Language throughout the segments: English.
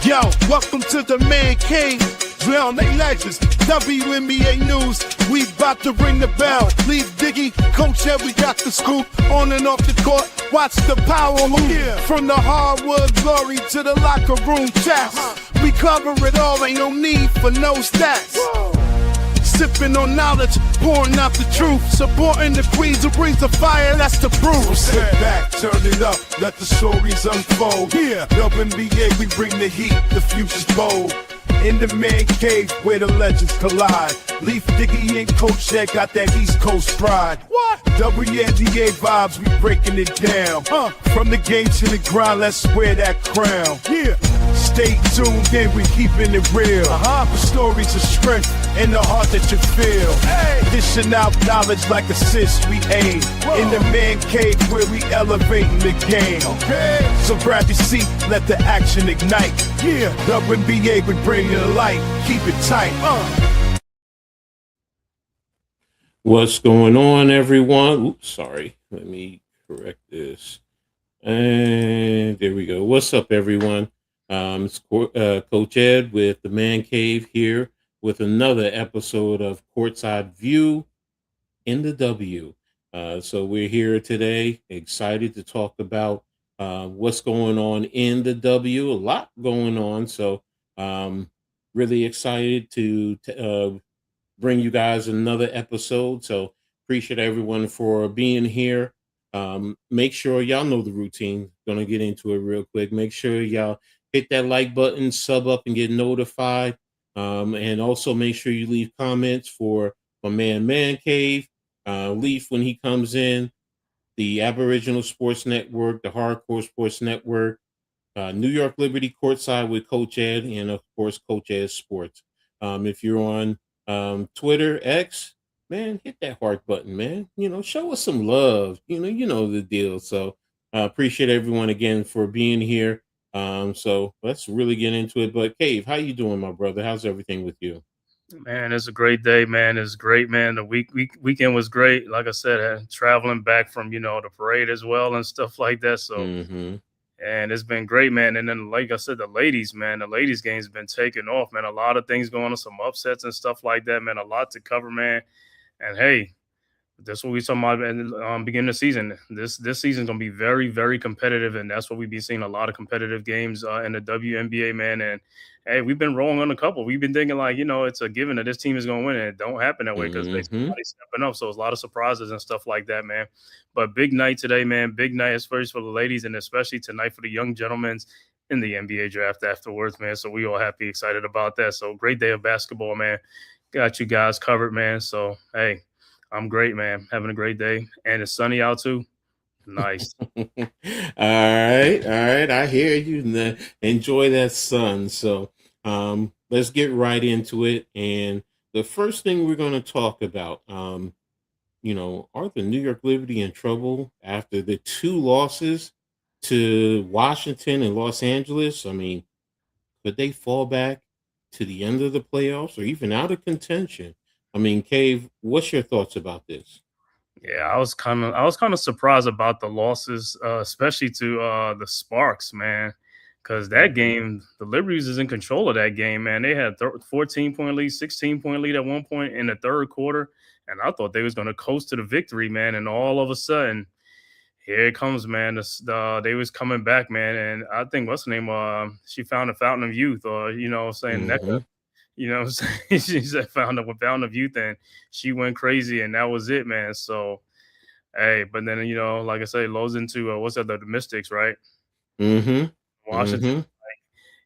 Yo, welcome to the man cave. Drown they legends. WNBA news. We about to ring the bell. Leave Diggy, Coach Ed, we got the scoop. On and off the court, watch the power move. From the hardwood glory to the locker room chats. We cover it all, ain't no need for no stats. Sipping on knowledge, pouring out the truth. Supporting the queens who brings the fire, that's the proof. So sit back, turn it up, let the stories unfold. Yeah, WNBA, we bring the heat, the future's bold. In the man cave where the legends collide. Leaf Diggy and Coach Ed got that East Coast pride. What? WNBA vibes, we breaking it down. From the game to the grind, let's wear that crown. Yeah. Stay tuned in, we keeping it real. The stories of strength and the heart that you feel. Dishing out knowledge like assist, we aim. In the man cave where we elevating the game. So grab your seat, let the action ignite. Yeah, WNBA, we bring you the light. Keep it tight. What's going on, everyone? Oops, sorry. Let me correct this. And there we go. What's up, everyone? It's Coach Ed with the Man Cave here with another episode of Courtside View in the W. So we're here today, excited to talk about what's going on in the W. A lot going on, so really excited to bring you guys another episode. So appreciate everyone for being here. Make sure y'all know the routine. Gonna get into it real quick. Make sure y'all hit that like button, sub up, and get notified. And also make sure you leave comments for my man Cave, Leaf when he comes in, the Aboriginal Sports Network, the Hardcore Sports Network, New York Liberty Courtside with Coach Ed, and of course Coach Ed Sports. If you're on Twitter, X, man, hit that heart button, man. Show us some love. You know the deal. So appreciate everyone again for being here. So let's really get into it. But Cave, how you doing, my brother? How's everything with you? Man, it's a great day, man. It's great, man. The weekend was great. Like I said, traveling back from the parade as well and stuff like that. So, and it's been great, man. And then, like I said, the ladies game's been taking off, man. A lot of things going on, some upsets and stuff like that, man. A lot to cover, man. And hey, that's what we talking about in the beginning of the season. This season's gonna be very, very competitive, and that's what we've been seeing, a lot of competitive games in the WNBA, man. And hey, we've been rolling on a couple. We've been thinking it's a given that this team is gonna win, and it don't happen that way because somebody's stepping up. So it's a lot of surprises and stuff like that, man. But big night today, man. Big night, especially for the ladies, and especially tonight for the young gentlemen in the NBA draft afterwards, man. So we all happy, excited about that. So great day of basketball, man. Got you guys covered, man. So hey, I'm great, man. Having a great day. And it's sunny out too. Nice. All right. I hear you. Enjoy that sun. So let's get right into it. And the first thing we're going to talk about, are the New York Liberty in trouble after the 2 losses to Washington and Los Angeles? I mean, could they fall back to the end of the playoffs or even out of contention? I mean, Cave, what's your thoughts about this? Yeah, I was kind of surprised about the losses, especially to the Sparks, man, because that game, the Liberties is in control of that game, man. They had 14-point lead, 16-point lead at one point in the third quarter, and I thought they was going to coast to the victory, man. And all of a sudden, here it comes, man. They was coming back, man, and I think what's her name? She found a fountain of youth, or saying that. She said found of youth, and she went crazy, and that was it, man. So, hey, but then like I say, lows into the Mystics, right? Washington.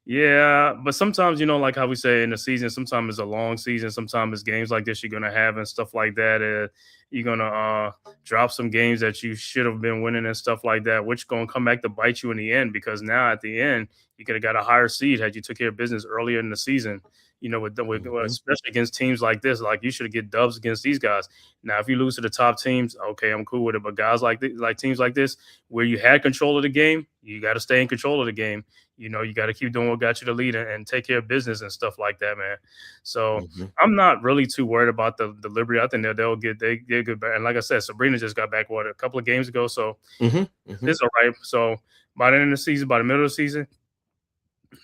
Yeah, but sometimes like how we say in the season, sometimes it's a long season, sometimes it's games like this you're gonna have and stuff like that. You're gonna drop some games that you should have been winning and stuff like that, which gonna come back to bite you in the end, because now at the end you could have got a higher seed had you took care of business earlier in the season. Especially against teams like this, like you should get dubs against these guys. Now, if you lose to the top teams, okay, I'm cool with it. But guys like teams like this, where you had control of the game, you got to stay in control of the game. You got to keep doing what got you the lead and take care of business and stuff like that, man. So I'm not really too worried about the Liberty. I think they're good. And like I said, Sabrina just got back a couple of games ago, so it's all right. So by the end of the season, by the middle of the season,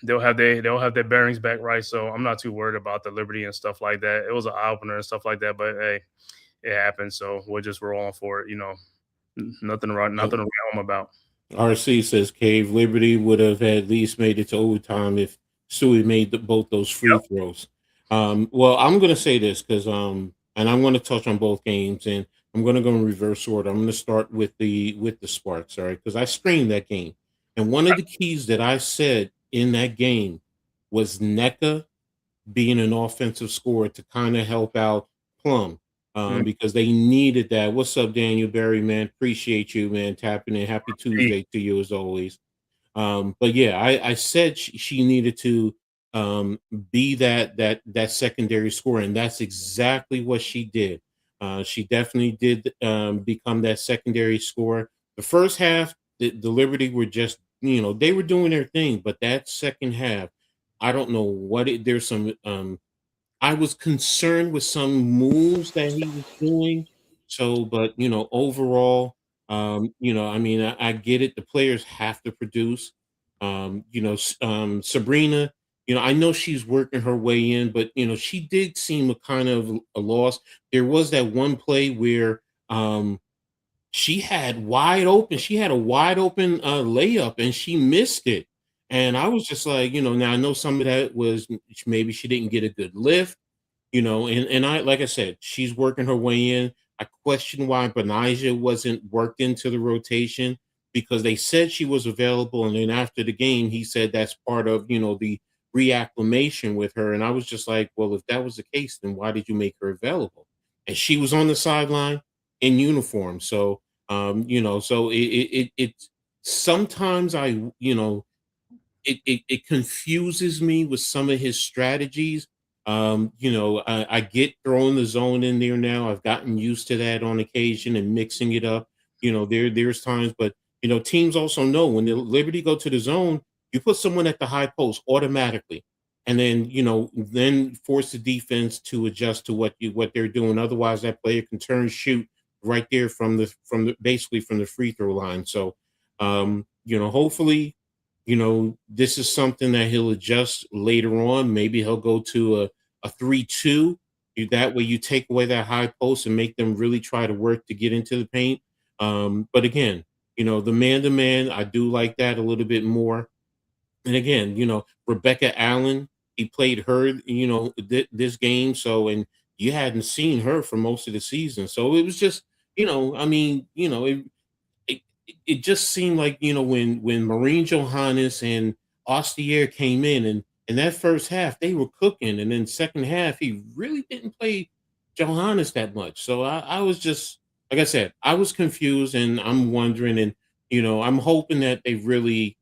they'll have their bearings back right. So I'm not too worried about the Liberty and stuff like that. It was an eye opener and stuff like that, but hey, it happened. So we're just rolling for it. Nothing wrong, Uh, nothing to write home about. RC says Cave Liberty would have at least made it to overtime if Suey made both those free Yep. throws. Well, I'm going to say this because and I'm going to touch on both games, and I'm going to go in reverse order. I'm going to start with the Sparks, all right? Because I streamed that game, and one of the keys that I said in that game was NECA being an offensive scorer to kind of help out Plum. Because they needed that. What's up, Daniel Berry, man? Appreciate you, man, tapping in. Happy Tuesday to you as always. But yeah, I said she needed to be that secondary scorer, and that's exactly what she did. She definitely did become that secondary scorer. The first half, the Liberty were just, they were doing their thing, but that second half, I don't know what there's some I was concerned with some moves that he was doing. So, but overall, I mean, I get it. The players have to produce. Sabrina, I know she's working her way in, but she did seem a kind of a loss. There was that one play where she had she had a wide open layup and she missed it. And I was just like, now I know some of that was maybe she didn't get a good lift, and I, like I said, she's working her way in. I question why Benijah wasn't worked into the rotation because they said she was available, and then after the game, he said that's part of the reacclimation with her. And I was just like, well, if that was the case, then why did you make her available? And she was on the sideline in uniform, so so it sometimes it confuses me with some of his strategies. I get throwing the zone in there now. I've gotten used to that on occasion and mixing it up. There's times, but teams also know when the Liberty go to the zone, you put someone at the high post automatically, and then force the defense to adjust to what they're doing. Otherwise, that player can turn shoot right there from the basically from the free throw line. So, hopefully this is something that he'll adjust later on. Maybe he'll go to a 3-2. That way you take away that high post and make them really try to work to get into the paint. But again, the man to man, I do like that a little bit more. And again, Rebecca Allen, he played her, this game. So, and you hadn't seen her for most of the season. So it was just, I mean, it just seemed like when Maureen Johannes and Ostier came in that first half they were cooking, and then second half he really didn't play Johannes that much. So I was just, like I said, I was confused, and I'm wondering, and I'm hoping that they really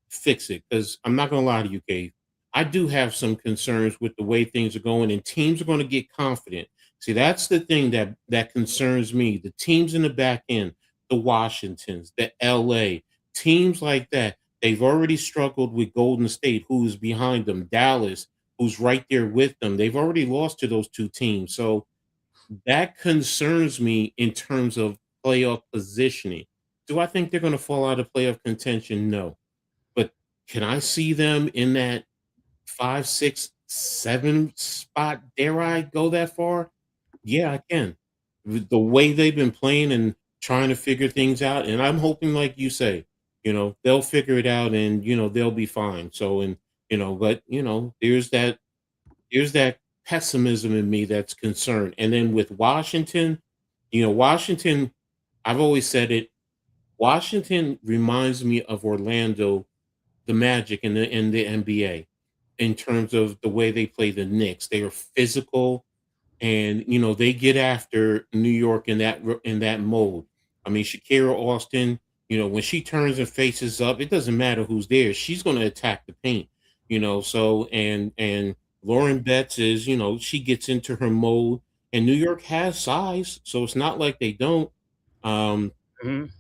fix it, because I'm not going to lie to you, Cave. I do have some concerns with the way things are going, and teams are going to get confident. See, that's the thing that concerns me. The teams in the back end, the Washingtons, the LA, teams like that, they've already struggled with Golden State, who's behind them, Dallas, who's right there with them. They've already lost to those two teams. So that concerns me in terms of playoff positioning. Do I think they're going to fall out of playoff contention? No. But can I see them in that 5, 6, 7 spot? Dare I go that far? Yeah, I can. With the way they've been playing and trying to figure things out, and I'm hoping, like you say, they'll figure it out, and they'll be fine. So, and but there's that pessimism in me that's concerned. And then with Washington, Washington, I've always said it. Washington reminds me of Orlando, the Magic in the NBA, in terms of the way they play the Knicks. They are physical, and they get after New York in that mode. I mean, Shakira Austin, when she turns and faces up, it doesn't matter who's there. She's going to attack the paint. So and Lauren Betts is, she gets into her mode, and New York has size, so it's not like they don't. Um, Mhm.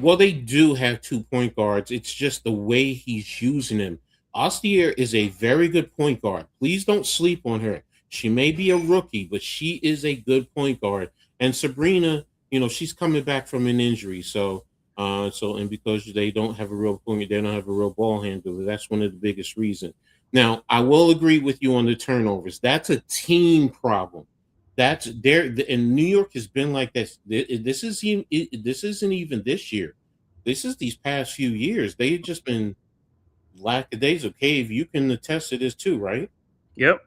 well, they do have 2 point guards. It's just the way he's using them. Ostier is a very good point guard. Please don't sleep on her. She may be a rookie, but she is a good point guard. And Sabrina, she's coming back from an injury. So, And because they don't have a real point, they don't have a real ball handler. That's one of the biggest reasons. Now, I will agree with you on the turnovers. That's a team problem. That's there, and New York has been like this. This isn't even this year. This is these past few years. They've just been lackadaisical. Cave, you can attest to this too, right? Yep.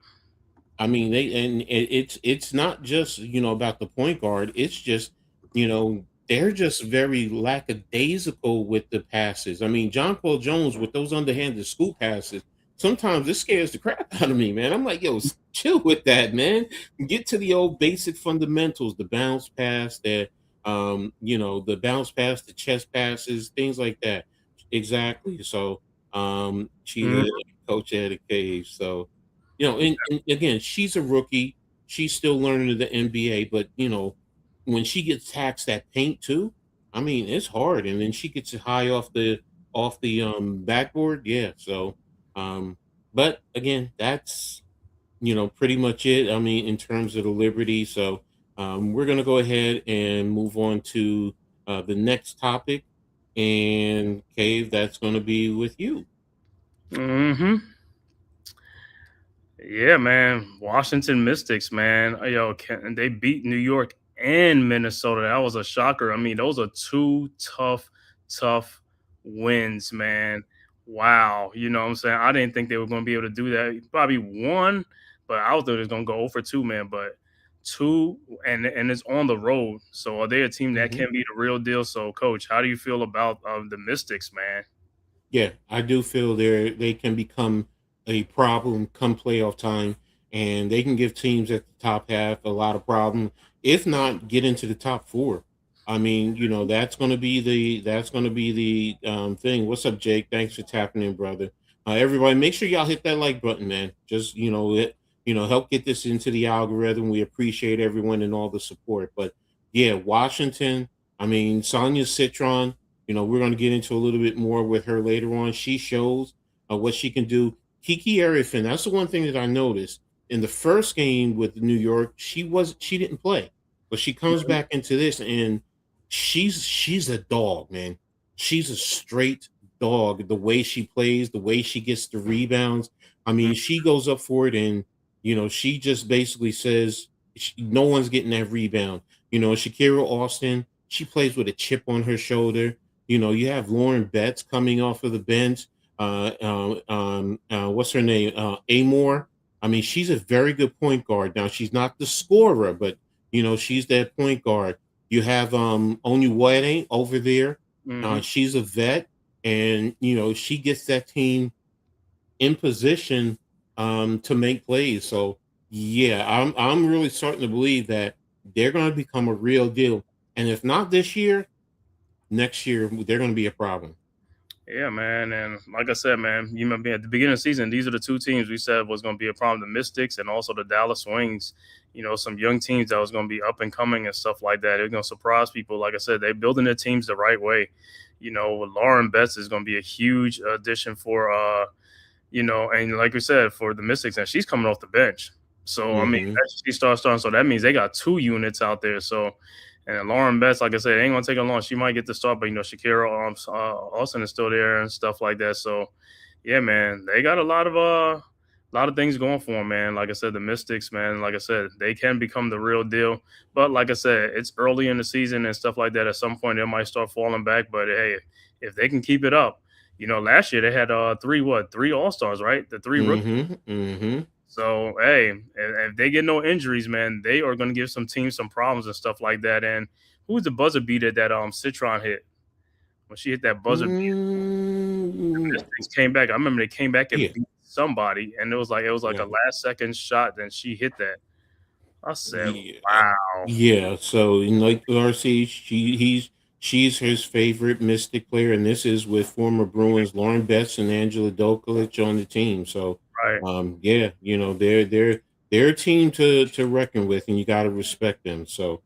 I mean, it's not just about the point guard. It's just they're just very lackadaisical with the passes. I mean, John Paul Jones with those underhanded scoop passes. Sometimes it scares the crap out of me, man. I'm like, yo, chill with that, man. Get to the old basic fundamentals, the bounce pass, the bounce pass, the chest passes, things like that. Exactly. So, Mhm. Cheetah, coach at a cave. So, and again, she's a rookie. She's still learning the NBA, but when she gets taxed that paint too, I mean, it's hard. And then she gets it high off the backboard. Yeah. So, um, but again, that's pretty much it. I mean, in terms of the Liberty. So, we're gonna go ahead and move on to the next topic. And Cave, that's gonna be with you. Mhm. Yeah, man. Washington Mystics, man. Yo, can they beat New York and Minnesota? That was a shocker. I mean, those are two tough wins, man. Wow. You know what I'm saying? I didn't think they were going to be able to do that. Probably one, but I was going to go 0 for 2, man. But two, and it's on the road. So are they a team that Mhm. can be the real deal? So, coach, how do you feel about the Mystics, man? Yeah, I do feel they can become a problem come playoff time, and they can give teams at the top half a lot of problem, if not get into the top four. I mean, that's gonna be the thing. What's up, Jake? Thanks for tapping in, brother. Everybody, make sure y'all hit that like button, man. Just help get this into the algorithm. We appreciate everyone and all the support. But yeah, Washington. I mean, Sonia Citron. We're going to get into a little bit more with her later on. She shows what she can do. Kiki Arifin, that's the one thing that I noticed in the first game with New York. She didn't play, but she comes Mhm. back into this and she's a dog, man. She's a straight dog. The way she plays, the way she gets the rebounds. I mean, she goes up for it and she just basically says no one's getting that rebound. Shakira Austin, she plays with a chip on her shoulder. You have Lauren Betts coming off of the bench. What's her name? Amore. I mean, she's a very good point guard. Now, she's not the scorer, but she's that point guard. You have Onuwade over there. Mhm. She's a vet, and she gets that team in position to make plays. So yeah, I'm really starting to believe that they're going to become a real deal. And if not this year, next year they're going to be a problem. Yeah, man. And like I said, man, you remember at the beginning of the season, these are the two teams we said was going to be a problem: the Mystics and also the Dallas Wings. Some young teams that was going to be up and coming and stuff like that. They're going to surprise people. Like I said, they're building their teams the right way. Lauren Betts is going to be a huge addition for, and like we said, for the Mystics, and she's coming off the bench. So, I mean, Hmm. she starts starting. So that means they got two units out there. So, and Lauren Betts, like I said, it ain't gonna take her long. She might get the start, but Shakira Austin is still there and stuff like that. So, yeah, man, they got a lot of things going for them, man. Like I said, the Mystics, man, like I said, they can become the real deal. But like I said, it's early in the season and stuff like that. At some point, they might start falling back. But hey, if they can keep it up, last year they had three All Stars, right? The three rookies. Hmm. Hmm. So hey, if they get no injuries, man, they are going to give some teams some problems and stuff like that. And who was the buzzer beater that Citron hit when she hit that buzzer beater? The Mm, Mystics came back. I remember they came back yeah, and beat somebody, and it was like a yeah, last second shot. Then she hit that. I said, yeah, "Wow, yeah. So, in like RC, she's his favorite Mystic player, and this is with former Bruins Lauren Betts and Angela Dokulich on the team. So, right." yeah, they're a team to reckon with, and you got to respect them. So,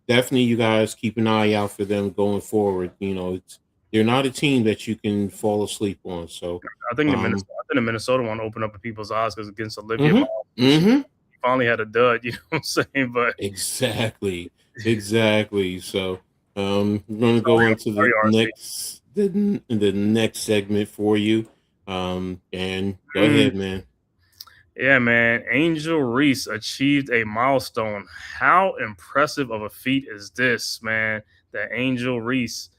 definitely, you guys keep an eye out for them going forward. They're not a team that you can fall asleep on. So, um, I think the Minnesota one opened up people's eyes because against Olivia mhm, Miles, she mhm. finally had a dud. You know what I'm saying? But Exactly. Exactly. So, We're going to go Sorry, on I'm to sorry, RC. the next segment for you. And go Mm, ahead, man. yeah, man. Angel Reese achieved a milestone. How impressive of a feat is this, man? That Angel Reese.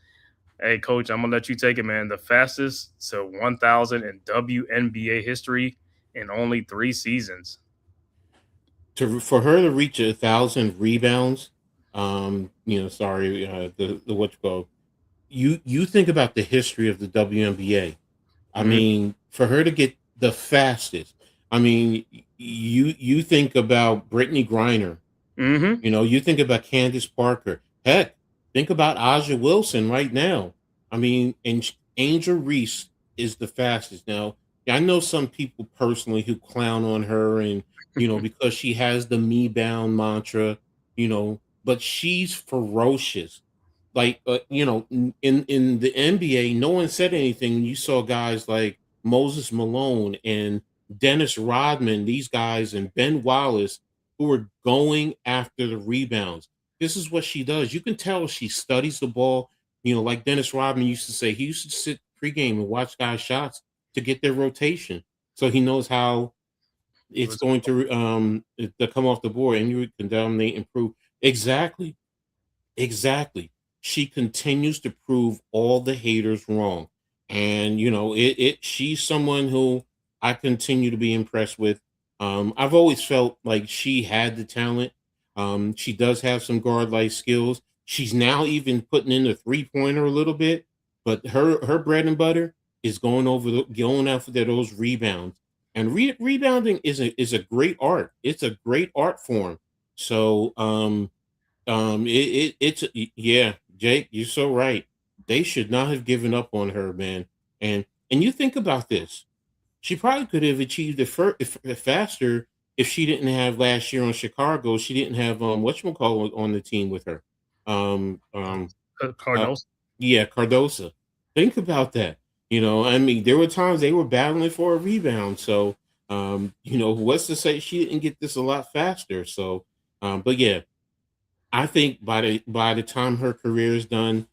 Hey, coach, I'm gonna let you take it, man. The fastest to 1,000 in WNBA history in only 3 seasons. For her to reach 1,000 rebounds, sorry, the what you call you think about the history of the WNBA. I Hmm. mean, for her to get the fastest, I mean, you think about Brittany Griner. Hmm. You think about Candace Parker. Heck, think about Aja Wilson right now. I mean, and Angel Reese is the fastest. Now, I know some people personally who clown on her and, because she has the me bound mantra, but she's ferocious. Like, in the NBA, no one said anything. You saw guys like Moses Malone and Dennis Rodman, these guys, and Ben Wallace who are going after the rebounds. This is what she does. You can tell she studies the ball. Like Dennis Rodman used to say, he used to sit pregame and watch guys' shots to get their rotation, so he knows how It it's was going to come off the board, and you can dominate, improve. Exactly. Exactly. She continues to prove all the haters wrong. And she's someone who I continue to be impressed with. I've always felt like she had the talent. She does have some guard like skills. She's now even putting in the 3-pointer a little bit, but her bread and butter is going after those rebounds. And rebounding is a great art. It's a great art form. So yeah, Jake, you're so right. They should not have given up on her, man. And you think about this. She probably could have achieved it if faster if she didn't have last year on Chicago. She didn't have whatchamacallit on the team with her. Um um uh, Cardinals. yeah, Cardosa. Think about that. I mean, there were times they were battling for a rebound. So what's to say she didn't get this a lot faster? So but yeah, I think by the time her career is done,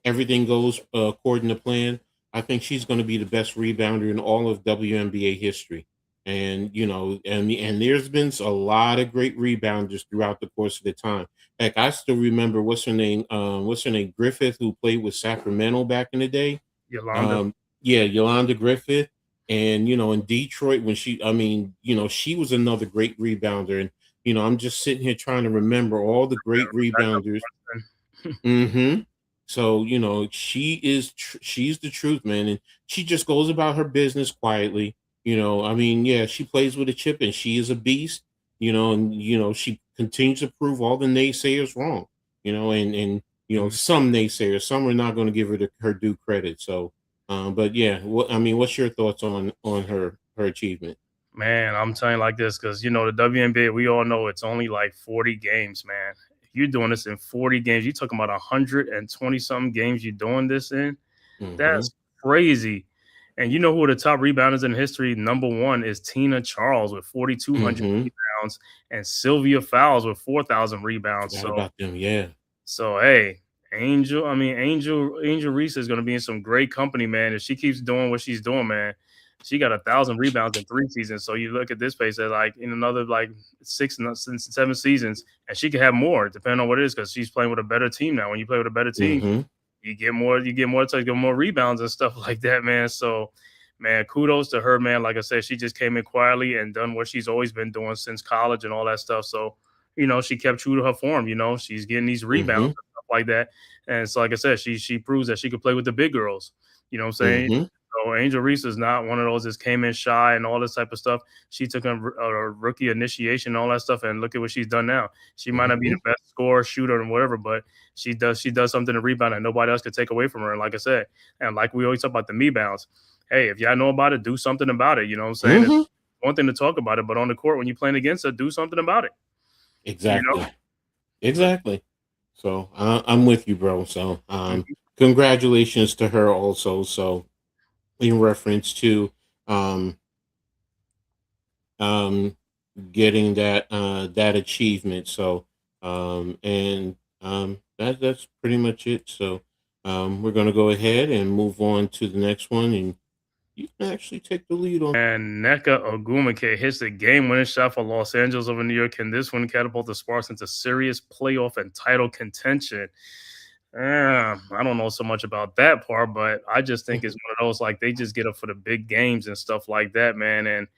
everything goes according to plan. I think she's going to be the best rebounder in all of WNBA history. And and there's been a lot of great rebounders throughout the course of the time. Heck, I still remember what's her name? What's her name? Griffith, who played with Sacramento back in the day. Yolanda. Um, yeah, Yolanda Griffith, and in Detroit when she was another great rebounder, and I'm just sitting here trying to remember all the great rebounders. Hmm. So she's the truth, man, and she just goes about her business quietly. I mean, yeah, she plays with a chip, and she is a beast. And she continues to prove all the naysayers wrong. And Mhm. some naysayers, some are not going to give her her due credit. So, but yeah, I mean, what's your thoughts on her achievement? Man, I'm telling you like this because the WNBA, we all know it's only like 40 games, man. If you're doing this in 40 games, you're talking about 120 something games you're doing this in. Hmm. That's crazy. And you know who are the top rebounders in history? Number one is Tina Charles with 4,200 Hmm. rebounds and Sylvia Fowles with 4,000 rebounds. Forgot about them. Yeah. So hey, Angel Reese is going to be in some great company, man. If she keeps doing what she's doing, man, she got 1,000 rebounds in 3 seasons. So you look at this pace at like in another like 7 seasons, and she could have more depending on what it is because she's playing with a better team now. When you play with a better team, Hmm. you get more touch, get more rebounds and stuff like that, man. So, man, kudos to her, man. Like I said, she just came in quietly and done what she's always been doing since college and all that stuff. So, she kept true to her form. She's getting these rebounds Hmm. and stuff like that. And so, like I said, she proves that she could play with the big girls. You know what I'm saying? Hmm. So Angel Reese is not one of those that came in shy and all this type of stuff. She took a rookie initiation and all that stuff, and look at what she's done now. She might not be Hmm. the best scorer, shooter, and whatever, but she does something to rebound that nobody else could take away from her. And like I said, and like we always talk about the me bounce. Hey, if y'all know about it, do something about it. You know what I'm saying? It's Hmm. one thing to talk about it, but on the court when you're playing against it, do something about it. You know? Exactly. But Exactly. So I'm with you, bro. So mhm. congratulations to her also. So in reference to um, um, getting that achievement. So and That's pretty much it. So we're gonna go ahead and move on to the next one, and you can actually take the lead on. And Neka Ogumake hits the game-winning shot for Los Angeles over New York. Can this one catapult the Sparks into serious playoff and title contention? I don't know so much about that part, but I just think it's one of those like they just get up for the big games and stuff like that, man. And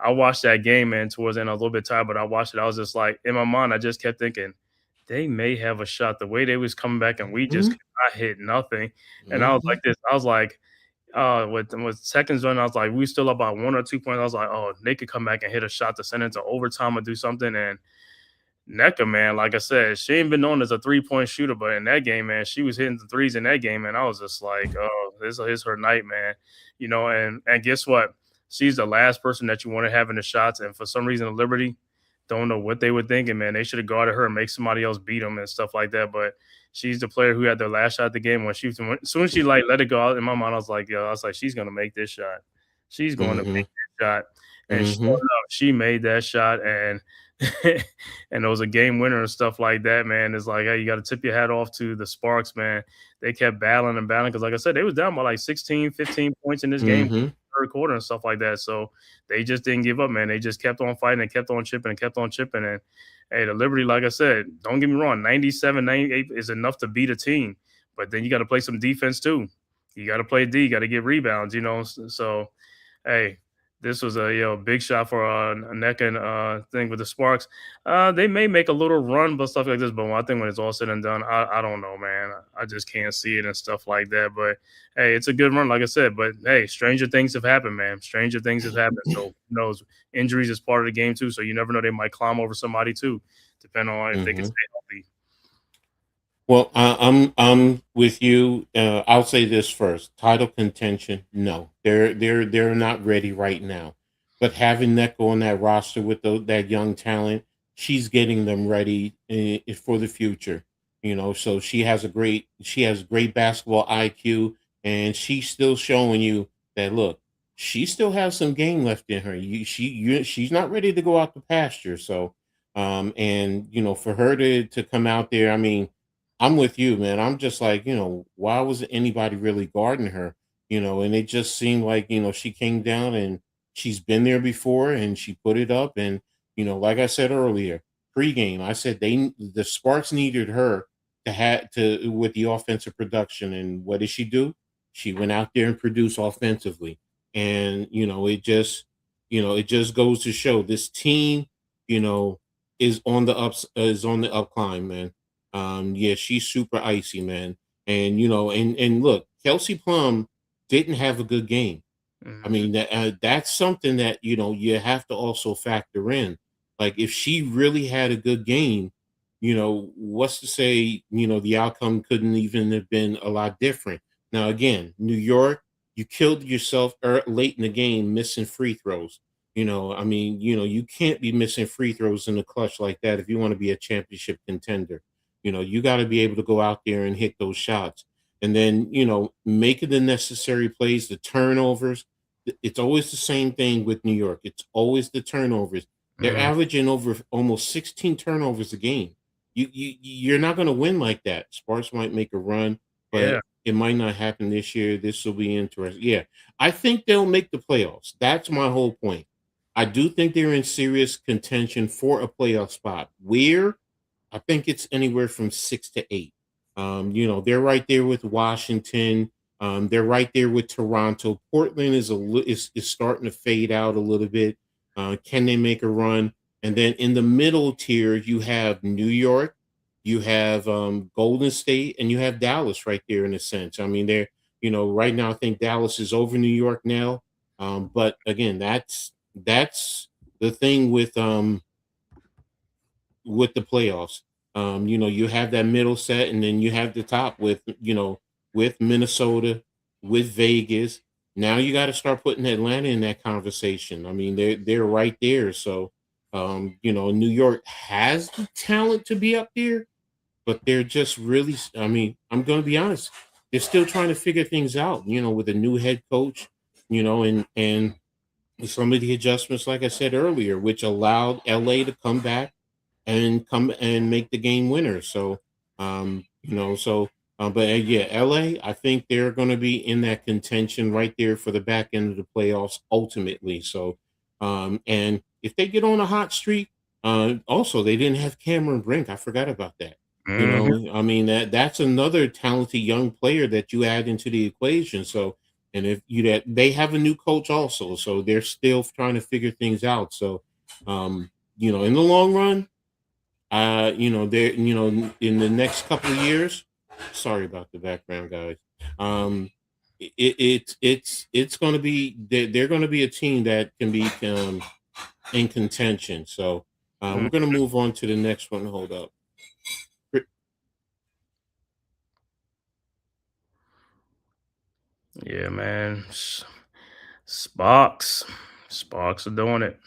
I watched that game, man. Towards the end, I was a little bit tired, but I watched it. I was just like, in my mind, I just kept thinking they may have a shot. The way they was coming back, and we just Mhm, could not hit nothing. And I was mhm, like this. I was like, with seconds on, I was like, we still about 1 or 2 points. I was like, oh, they could come back and hit a shot to send it to overtime or do something. And NECA, man, like I said, she ain't been known as a 3-point shooter, but in that game, man, she was hitting the threes in that game, and I was just like, oh, this is her night, man. And guess what? She's the last person that you want to have in the shots, and for some reason, the Liberty don't know what they were thinking, man. They should have guarded her and make somebody else beat them and stuff like that. But she's the player who had the last shot of the game when as soon as she like let it go out in my mind, I was like, yo, I was like, she's gonna make this shot. She's going to make mhm, this shot, and sure mhm, enough, she made that shot, and and it was a game winner and stuff like that, man. It's like, hey, you got to tip your hat off to the Sparks, man. They kept battling and battling because, like I said, they was down by like 16, 15 points in this game, mhm, third quarter and stuff like that. So they just didn't give up, man. They just kept on fighting and kept on chipping and kept on chipping. And hey, the Liberty, like I said, don't get me wrong, 97, 98 is enough to beat a team, but then you got to play some defense too. You got to play D, you got to get rebounds, So hey, this was a big shot for a neck and thing with the Sparks. They may make a little run, but stuff like this. But I think when it's all said and done, I don't know, man. I just can't see it and stuff like that. But hey, it's a good run, like I said. But hey, stranger things have happened, man. Stranger things have happened. So who knows? Injuries is part of the game too. So you never know, they might climb over somebody too, depending on if they can mhm. stay healthy. Well, I'm with you. I'll say this first: title contention. No, they're not ready right now. But having Neko on that roster with that young talent, she's getting them ready for the future. So she has great basketball IQ, and she's still showing you that look, she still has some game left in her. She's not ready to go out the pasture. So, and for her to come out there, I mean. I'm with you, man. I'm just like, why wasn't anybody really guarding her? And it just seemed like, she came down and she's been there before and she put it up. And, like I said earlier, pregame, I said the Sparks needed her to have to with the offensive production. And what did she do? She went out there and produced offensively. And, it just goes to show this team, you know, is on the up climb, man. Yeah, she's super icy, man. And and look, Kelsey Plum didn't have a good game. I Mhm. mean, that's something that you have to also factor in. Like, if she really had a good game, what's to say the outcome couldn't even have been a lot different. Now, again, New York, you killed yourself late in the game, missing free throws. I mean, you can't be missing free throws in the clutch like that if you want to be a championship contender. You got to be able to go out there and hit those shots, and then making the necessary plays, the turnovers. It's always the same thing with New York. It's always the turnovers. They're Mhm. averaging over almost 16 turnovers a game. You're not going to win like that. Sparks might make a run, Yeah. but it might not happen this year. This will be interesting. Yeah, I think they'll make the playoffs. That's my whole point. I do think they're in serious contention for a playoff spot. Where? I think it's anywhere from 6 to 8. They're right there with Washington. They're right there with Toronto. Portland is starting to fade out a little bit. Can they make a run? And then in the middle tier, you have New York, you have Golden State, and you have Dallas right there in a sense. I mean, right now I think Dallas is over New York now. But again, that's the thing with the playoffs. You have that middle set, and then you have the top with Minnesota, with Vegas. Now you got to start putting Atlanta in that conversation. I mean, they're right there. So, New York has the talent to be up there, but they're just really. I mean, I'm going to be honest. They're still trying to figure things out. With a new head coach. And some of the adjustments, like I said earlier, which allowed LA to come back and come and make the game winner. So, So, but yeah, LA, I think they're going to be in that contention right there for the back end of the playoffs ultimately. So, and if they get on a hot streak, also they didn't have Cameron Brink. I forgot about that. Hmm. I mean that's another talented young player that you add into the equation. So, and if you that they have a new coach also, so they're still trying to figure things out. So, in the long run, there, in the next couple of years. Sorry about the background, guys. It's going to be they're going to be a team that can be in contention. So we're going to move on to the next one. Hold up. Yeah, man. Sparks. Sparks are doing it.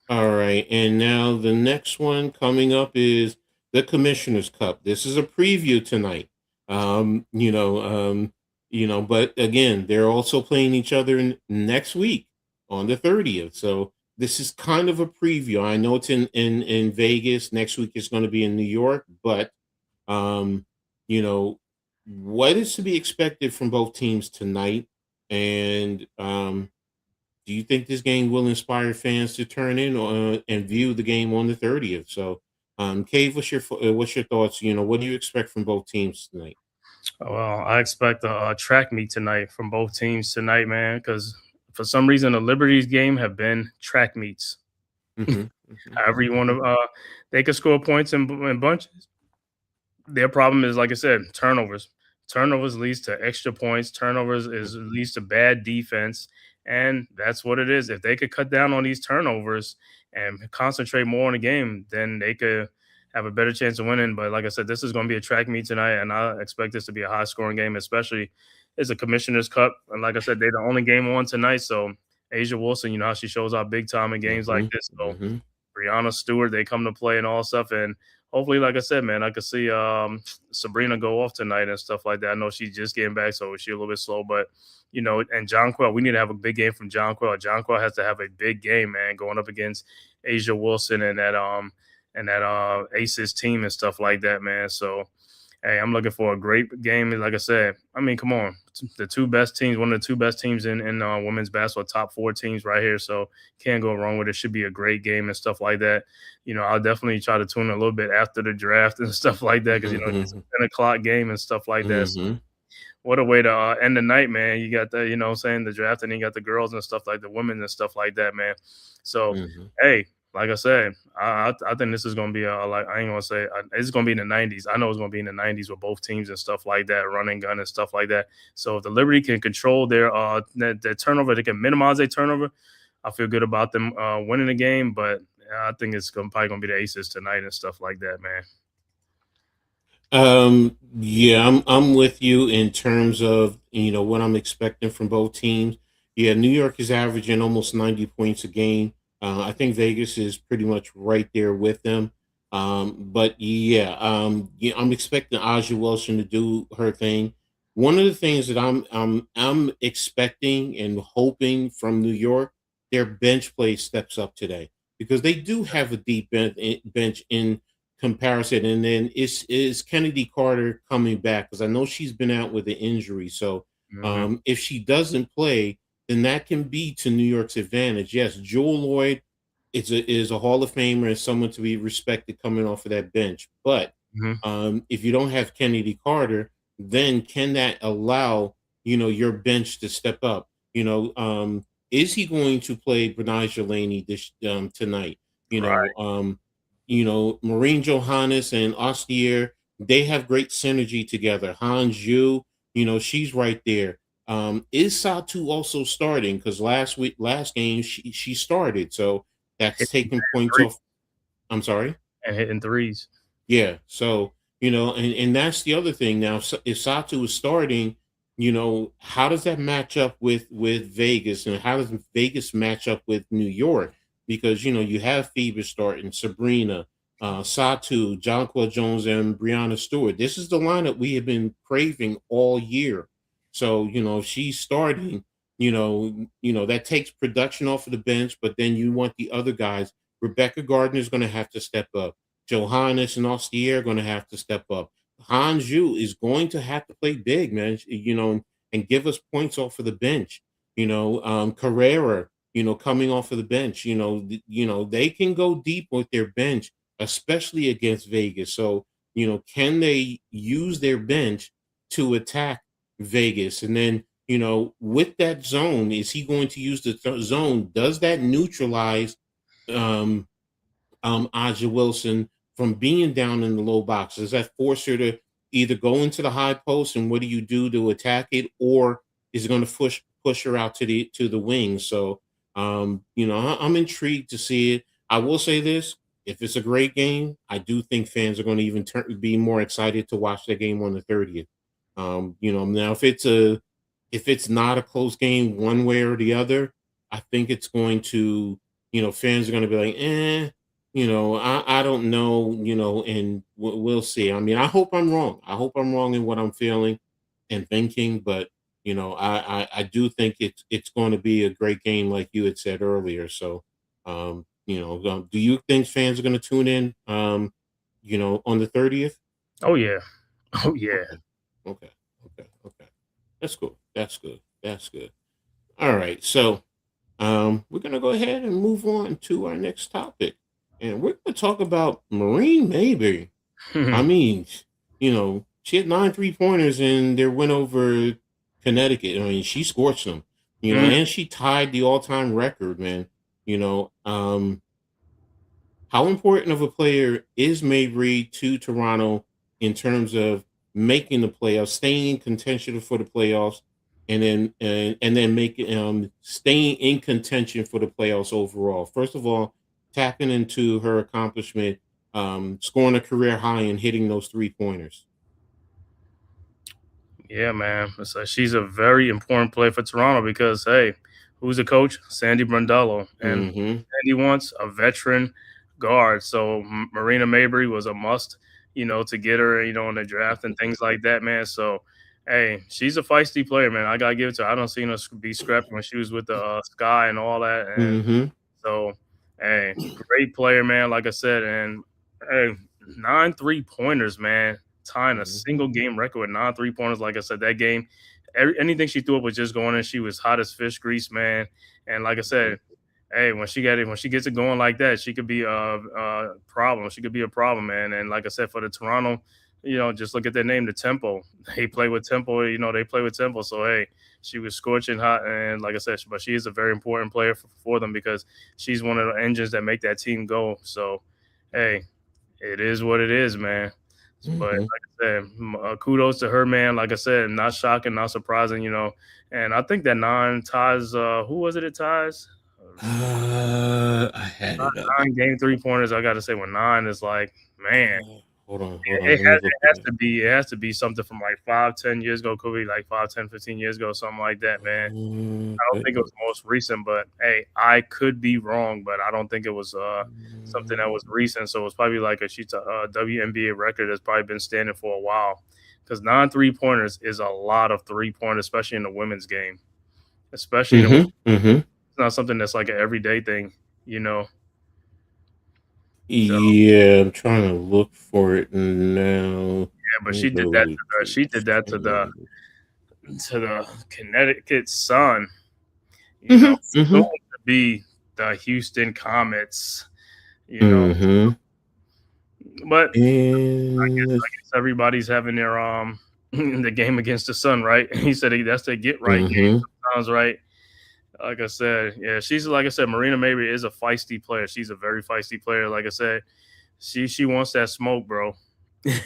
All right, and now the next one coming up is the Commissioner's Cup. This is a preview tonight. Um, you know, um, but again, they're also playing each other next week on the 30th. So this is kind of a preview. I know it's in Vegas. Next week is going to be in New York, but um, you know, what is to be expected from both teams tonight? And do you think this game will inspire fans to turn in and view the game on the 30th? So, Cave, what's your thoughts? What do you expect from both teams tonight? Well, I expect a track meet tonight from both teams tonight, man, because for some reason the Liberties game have been track meets. Hmm. Hmm. However you want to, they could score points in bunches. Their problem is, like I said, turnovers. Turnovers leads to extra points. Turnovers is leads to bad defense, and that's what it is. If they could cut down on these turnovers and concentrate more on the game, then they could have a better chance of winning. But like I said, this is going to be a track meet tonight, and I expect this to be a high scoring game, especially it's a Commissioner's Cup. And like I said, they're the only game on tonight, so Asia Wilson, you know how she shows up big time in games like Hmm. this. So Hmm. Brianna Stewart, they come to play and all stuff. And hopefully, like I said, man, I could see Sabrina go off tonight and stuff like that. I know she's just getting back, so she's a little bit slow, but and Jonquel, we need to have a big game from Jonquel. Jonquel has to have a big game, man, going up against Asia Wilson and that Aces team and stuff like that, man. So hey, I'm looking for a great game. Like I said, I mean, come on, the two best teams, one of the two best teams in women's basketball, top four teams right here. So can't go wrong with it. Should be a great game and stuff like that. I'll definitely try to tune in a little bit after the draft and stuff like that because it's a Hmm. 10 o'clock game and stuff like that. So Hmm. what a way to end the night, man. You got the, saying the draft, and you got the girls and stuff like the women and stuff like that, man. So, Hmm. hey, like I said, I think this is gonna be like I ain't gonna say it's gonna be in the 90s. I know it's gonna be in the 90s with both teams and stuff like that, running gun and stuff like that. So if the Liberty can control their turnover, they can minimize their turnover. I feel good about them winning the game, but I think it's probably gonna be the Aces tonight and stuff like that, man. Yeah, I'm with you in terms of what I'm expecting from both teams. Yeah, New York is averaging almost 90 points a game. I think Vegas is pretty much right there with them. But yeah, I'm expecting Aja Wilson to do her thing. One of the things that I'm expecting and hoping from New York, their bench play steps up today because they do have a deep bench in comparison. And then is Kennedy Carter coming back? Because I know she's been out with an injury. So Hmm. if she doesn't play, then that can be to New York's advantage. Yes, Jewel Lloyd is a Hall of Famer and someone to be respected coming off of that bench. But Hmm. if you don't have Kennedy Carter, then can that allow your bench to step up? Is he going to play Benijah Laney this tonight? You know, Right. um, Maureen Johannes and Ostier, they have great synergy together. Hans Yu, she's right there. Is Satu also starting? Because last game, she started, so that's Hitting taking points three off. I'm sorry. and hitting threes. Yeah. So, and that's the other thing now. If Sato is starting, how does that match up with Vegas, and how does Vegas match up with New York? Because you have Phoebus starting, Sabrina, Satu, Jonquil Jones, and Brianna Stewart. This is the lineup we have been craving all year. So, if she's starting, that takes production off of the bench, but then you want the other guys. Rebecca Gardner is going to have to step up. Johannes and Ostier are going to have to step up. Hanju is going to have to play big, man. And give us points off of the bench. Carrera, coming off of the bench. They can go deep with their bench, especially against Vegas. So, can they use their bench to attack Vegas? And then, with that zone, is he going to use the zone? Does that neutralize um Aja Wilson from being down in the low box? Does that force her to either go into the high post, and what do you do to attack it, or is it going to push her out to the wing? So I'm intrigued to see it. I will say this: if it's a great game, I do think fans are going to even be more excited to watch that game on the 30th. Now if it's not a close game one way or the other, I think it's going to, fans are going to be like, I don't know, and we'll see. I mean, I hope I'm wrong. I hope I'm wrong in what I'm feeling and thinking, but I do think it's going to be a great game, like you had said earlier. So, do you think fans are going to tune in, on the 30th? Oh yeah. Oh yeah. Okay, okay, okay. That's cool. That's good. That's good. All right, so we're gonna go ahead and move on to our next topic, and we're gonna talk about Marine Mayberry. I mean, she had 9 3-pointers in their win over Connecticut. I mean, she scorched them, and she tied the all-time record, man. How important of a player is Mabry to Toronto in terms of making the playoffs, staying in contention for the playoffs, and then making staying in contention for the playoffs overall? First of all, tapping into her accomplishment, scoring a career high and hitting those 3-pointers. Yeah, man. It's like she's a very important player for Toronto because, hey, who's the coach? Sandy Brondello. And Mm-hmm. Sandy wants a veteran guard. So Marina Mabry was a must, to get her, in the draft and things like that, man. So, hey, she's a feisty player, man. I got to give it to her. I don't see her be scrapped when she was with the Sky and all that. And Mm-hmm. so, hey, great player, man. Like I said, and hey, 9 3-pointers, man. Tying a single game record with 9 3-pointers. Like I said, that game, anything she threw up was just going in. She was hot as fish grease, man. And like I said, hey, when she gets it going like that, she could be a problem. She could be a problem, man. And like I said, for the Toronto, just look at their name, the Tempo. They play with Tempo. They play with Tempo. So hey, she was scorching hot, and like I said, but she is a very important player for them because she's one of the engines that make that team go. So hey, it is what it is, man. But like Mm-hmm. I said, kudos to her, man. Like I said, not shocking, not surprising, And I think that 9 ties. Who was it? It ties. I had it up. 9 game 3-pointers. I got to say, when 9 is like, man, Hold on. it Let me look at has it. to be something from like 5, 10 years ago. Could be like 5, 10, 15 years ago, something like that, man. I don't think it was most recent, but hey, I could be wrong, but I don't think it was something that was recent. So it was probably like a WNBA record that's probably been standing for a while. Because 9 3-pointers is a lot of 3-pointers, especially in the women's game. Especially in the women's, Mm-hmm. Mm-hmm. it's not something that's like an everyday thing, So Yeah, I'm trying to look for it now. yeah, but Let me she did go that. to She did that to the Connecticut Sun. Mm-hmm. Soon Mm-hmm. to be the Houston Comets. You know, Mm-hmm. but And I guess everybody's having their the game against the Sun, right? He said that's their get right game. mm-hmm. Sounds right. Like I said, yeah, she's like I said, Marina Mabry is a feisty player. She's a very feisty player. Like I said, she wants that smoke, bro.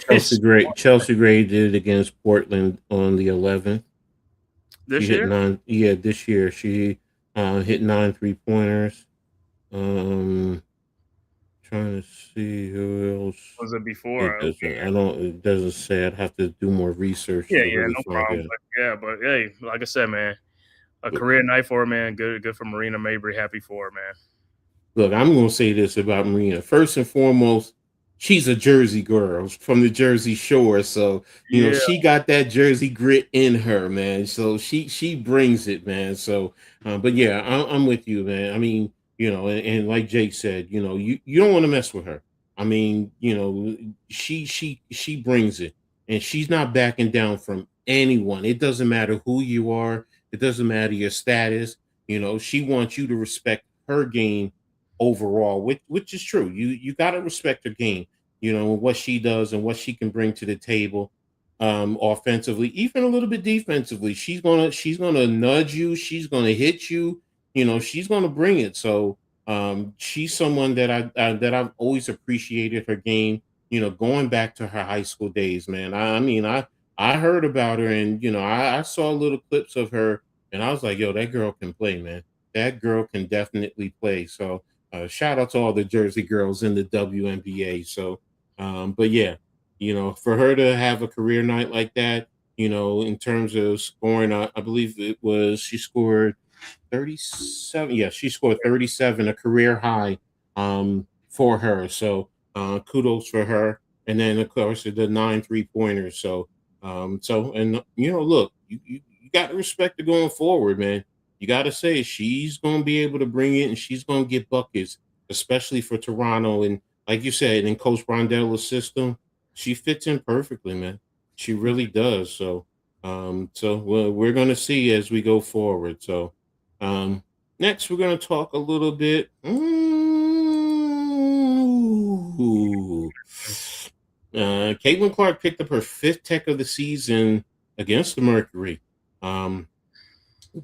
Chelsea Gray did it against Portland on the 11th. She This hit year 9. Yeah, this year she hit 9 3-pointers. Um, trying to see who else. was it It before? doesn't. I don't. It doesn't say. I'd have to do more research Yeah, to yeah, really no find problem. out. But hey, like I said, man, a But career night for her, man. Good for Marina Mabry. Happy for her, man. look, I'm going to say this about Marina. First and foremost, she's a Jersey girl from the Jersey Shore, so Yeah, she got that Jersey grit in her, man. So she brings it, man. So, but yeah, I'm with you, man. I mean, and like Jake said, you don't want to mess with her. I mean, she brings it, and she's not backing down from anyone. It doesn't matter who you are, it doesn't matter your status. She wants you to respect her game overall, which is true. You got to respect her game, what she does and what she can bring to the table, offensively, even a little bit defensively. She's gonna nudge you, she's gonna hit you, she's gonna bring it. So she's someone that I've always appreciated her game, going back to her high school days, man. I mean, I heard about her, and I saw little clips of her, and I was like, yo, that girl can play, man. That girl can definitely play. So shout out to all the Jersey girls in the WNBA. So but yeah, for her to have a career night like that, in terms of scoring, I believe she scored 37. Yeah, she scored 37, a career high for her. So kudos for her. And then of course the 9 3-pointers. And look, you got to respect her going forward, man. You got to say she's going to be able to bring it, and she's going to get buckets, especially for Toronto. And like you said, in Coach Brondella's system, she fits in perfectly, man. She really does. So we're going to see as we go forward. So next, we're going to talk a little bit. Caitlin Clark picked up her 5th tech of the season against the Mercury.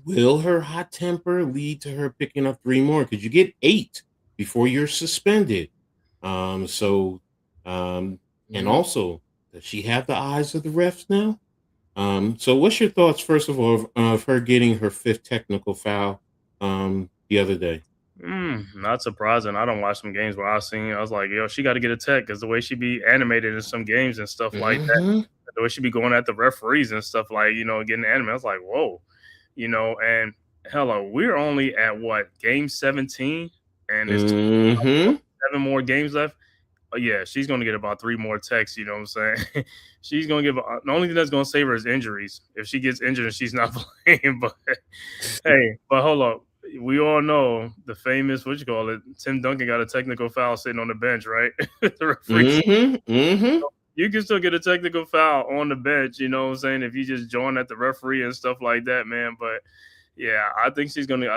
Will her hot temper lead to her picking up 3 more? Because you get 8 before you're suspended. And also, does she have the eyes of the refs now? So what's your thoughts, first of all, of her getting her 5th technical foul the other day? Not surprising. I don't watch some games where I was like, yo, she got to get a tech, because the way she be animated in some games and stuff like that, the way she be going at the referees and stuff, like, getting animated. I was like, whoa, and hello, we're only at what, game 17, and there's 7 more games left. Yeah, she's going to get about 3 more techs. You know what I'm saying? She's going to give the only thing that's going to save her is injuries. If she gets injured and she's not playing, but hey, but hold up. We all know the famous, Tim Duncan got a technical foul sitting on the bench, right? The referee. You can still get a technical foul on the bench, you know what I'm saying, if you just join at the referee and stuff like that, man. But yeah, I think she's gonna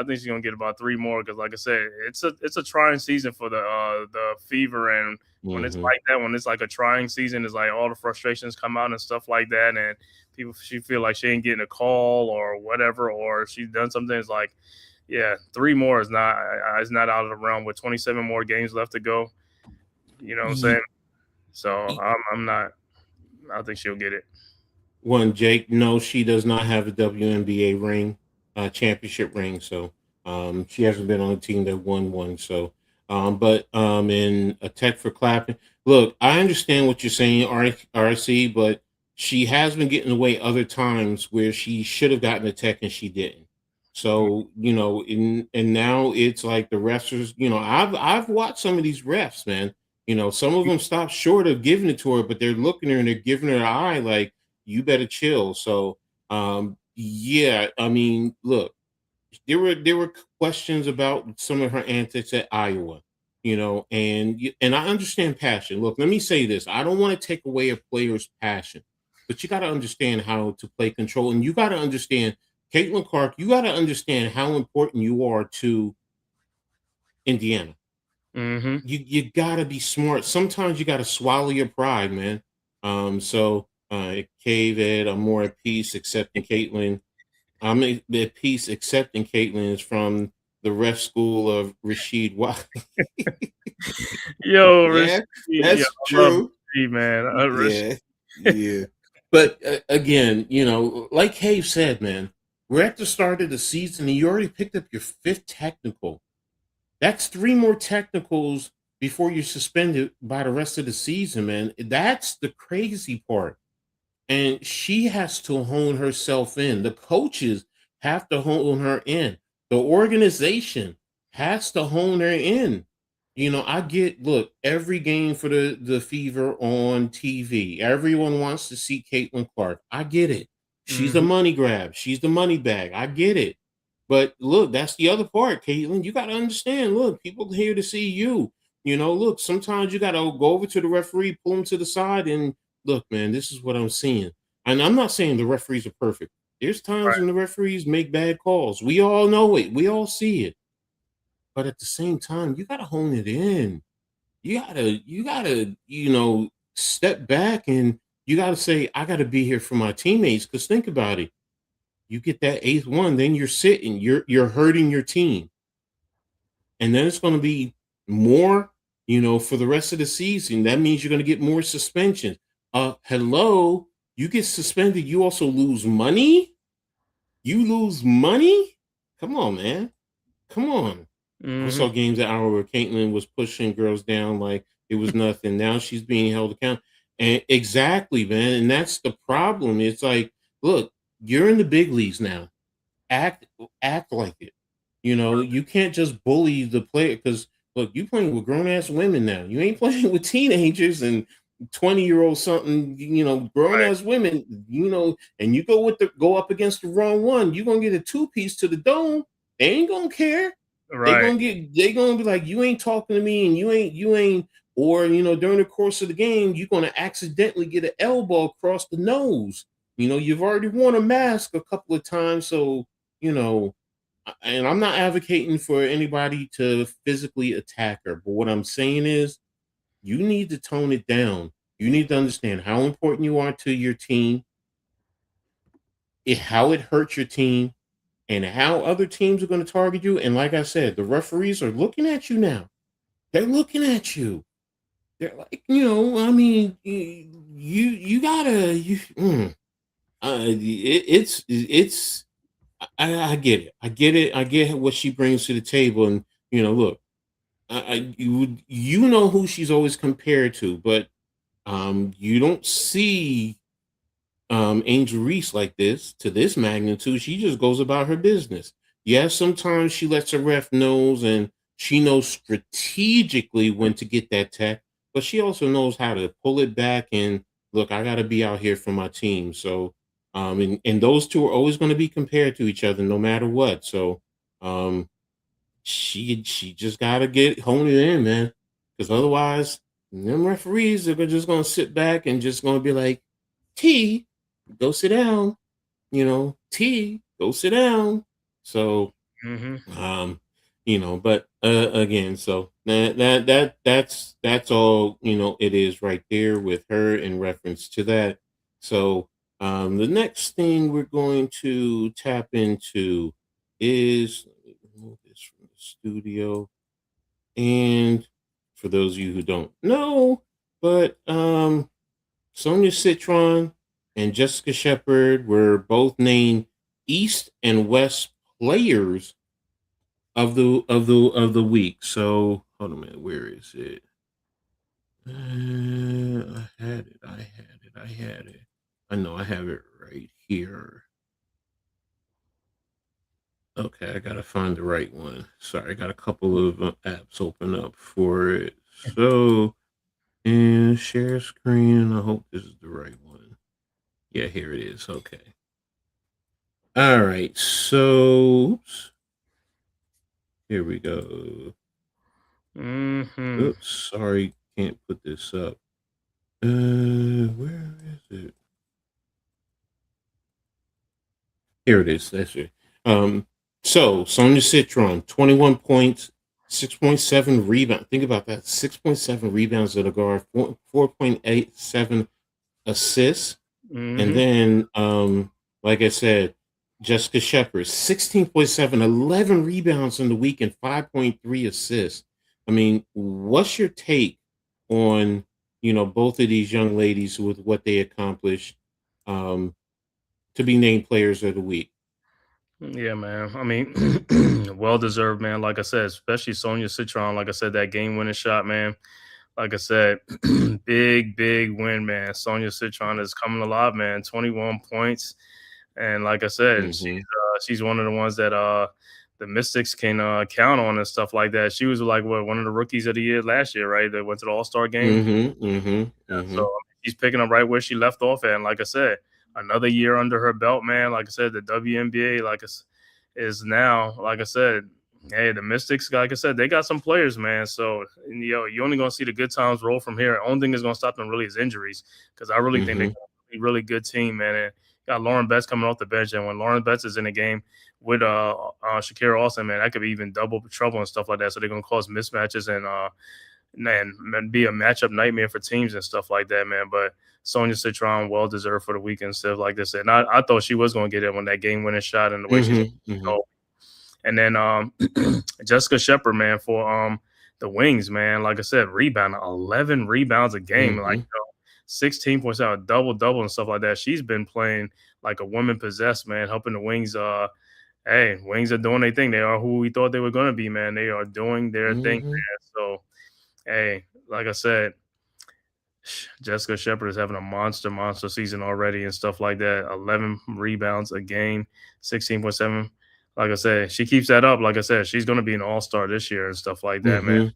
get about 3 more, because like I said, it's a trying season for the Fever, and when it's like that, when it's like a trying season, it's like all the frustrations come out and stuff like that, and she feel like she ain't getting a call or whatever, or she's done something. It's like, yeah, 3 more is not out of the realm with 27 more games left to go. You know what I'm saying? So I'm not. I think she'll get it. One, Jake, no, she does not have a WNBA ring, championship ring. So she hasn't been on a team that won one. So but in a tech for clapping. Look, I understand what you're saying, RC, but she has been getting away other times where she should have gotten a tech and she didn't. So, and now it's like the refs are, I've watched some of these refs, man. Some of them stop short of giving it to her, but they're looking at her and they're giving her an eye like, you better chill. So, yeah, I mean, look, there were questions about some of her antics at Iowa, and I understand passion. Look, let me say this. I don't want to take away a player's passion, but you got to understand how to play control, and you got to understand, Caitlin Clark, you got to understand how important you are to Indiana. You got to be smart. Sometimes you got to swallow your pride, man. Cave Ed, I'm more at peace accepting Caitlin. I'm at peace accepting Caitlin is from the ref school of Rashid Wallace. Yo, yeah, that's true, man. Yeah. But again, like Cave said, man, we're at the start of the season and you already picked up your 5th technical. That's 3 more technicals before you're suspended by the rest of the season, man. That's the crazy part. And she has to hone herself in. The coaches have to hone her in. The organization has to hone her in. Look, every game for the Fever on TV. Everyone wants to see Caitlin Clark. I get it. She's a money grab. She's the money bag. I get it. But look, that's the other part, Caitlin. You got to understand, look, people here to see you. Look, sometimes you got to go over to the referee, pull him to the side, and look, man, this is what I'm seeing. And I'm not saying the referees are perfect. There's times Right. when the referees make bad calls. We all know it. We all see it. But at the same time, you gotta hone it in. You gotta, step back and you gotta say, I gotta be here for my teammates. Because think about it. You get that eighth one, then you're sitting, you're hurting your team. And then it's gonna be more, for the rest of the season. That means you're gonna get more suspensions. Hello, you get suspended, you also lose money? You lose money? Come on, man. Come on. I Mm-hmm. saw games at hour where Caitlin was pushing girls down like it was nothing. Now she's being held accountable. And exactly, man. And that's the problem. It's like, look, you're in the big leagues now. Act act like it. You can't just bully the player because look, you playing with grown ass women now. You ain't playing with teenagers and 20-year-old something, grown Right. ass women, and you go up against the wrong one, you're gonna get a two-piece to the dome. They ain't gonna care. Right. They gonna be like, you ain't talking to me and you ain't, or during the course of the game, you're gonna accidentally get an elbow across the nose. You've already worn a mask a couple of times, so you know, and I'm not advocating for anybody to physically attack her, but what I'm saying is you need to tone it down. You need to understand how important you are to your team, how it hurts your team, and how other teams are going to target you. And like I said, the referees are looking at you now. They're looking at you. They're like, I mean, you gotta it's I get it. I get it. I get what she brings to the table. And look, you know who she's always compared to, but you don't see Angel Reese like this to this magnitude. She just goes about her business. Yes, sometimes she lets her ref knows and she knows strategically when to get that tech, but she also knows how to pull it back and look, I gotta be out here for my team. So and those two are always going to be compared to each other no matter what. So um she just gotta get hone it in, man. Because otherwise, them referees are just gonna sit back and just gonna be like, T, go sit down. T, go sit down. So, Mm-hmm. but again, so that's all it is right there with her in reference to that. So, the next thing we're going to tap into is let me remove this from the studio. And for those of you who don't know, but Sonia Citron and Jessica Shepard were both named East and West players of the week. So hold on a minute, where is it? I had it. I had it. I know I have it right here. Okay, I gotta find the right one. Sorry, I got a couple of apps open up for it. So, and share screen. I hope this is the right one. Yeah, here it is. Okay. All right. So, oops. Here we go. Mm-hmm. Oops. Sorry, can't put this up. Where is it? Here it is. That's it. So Sonia Citron, 21 points, 6.7 rebound. Think about that. 6.7 rebounds at a guard, 4.87 assists. And Mm-hmm. then, like I said, Jessica Shepard, 16.7, 11 rebounds in the week and 5.3 assists. I mean, what's your take on, both of these young ladies with what they accomplished um, to be named players of the week? Yeah, man. I mean, well deserved, man. Like I said, especially Sonia Citron. Like I said, that game winning shot, man. Like I said, big win, man. Sonia Citron is coming alive, man. 21 points, and like I said, Mm-hmm. she's one of the ones that the Mystics can count on and stuff like that. She was like one of the rookies of the year last year, right? That went to the All Star game. Mm-hmm. Mm-hmm. So Mm-hmm. she's picking up right where she left off at. And like I said, another year under her belt, man. Like I said, the WNBA, is now, like I said. Hey, the Mystics, like I said, they got some players, man. So you're only gonna see the good times roll from here. Only thing is gonna stop them really is injuries, because I really think they Mm-hmm. got a really good team, man. And got Lauren Betts coming off the bench, and when Lauren Betts is in the game with Shakira Austin, man, that could be even double trouble and stuff like that. So they're gonna cause mismatches and be a matchup nightmare for teams and stuff like that, man. But Sonia Citron, well deserved for the weekend, stuff like this. And I thought she was gonna get it when that game winning shot and the way she's Mm-hmm. Mm-hmm. and then Jessica Shepard, man, for the Wings, man. Like I said, 11 rebounds a game, Mm-hmm. like 16 points out, double and stuff like that. She's been playing like a woman possessed, man, helping the Wings. Hey, Wings are doing their thing. They are who we thought they were gonna be, man. They are doing their thing, Mm-hmm. man. So hey, like I said, Jessica Shepard is having a monster season already and stuff like that. 11 rebounds a game, 16.7. Like I said, she keeps that up. Like I said, she's going to be an all-star this year and stuff like that, man. Mm-hmm.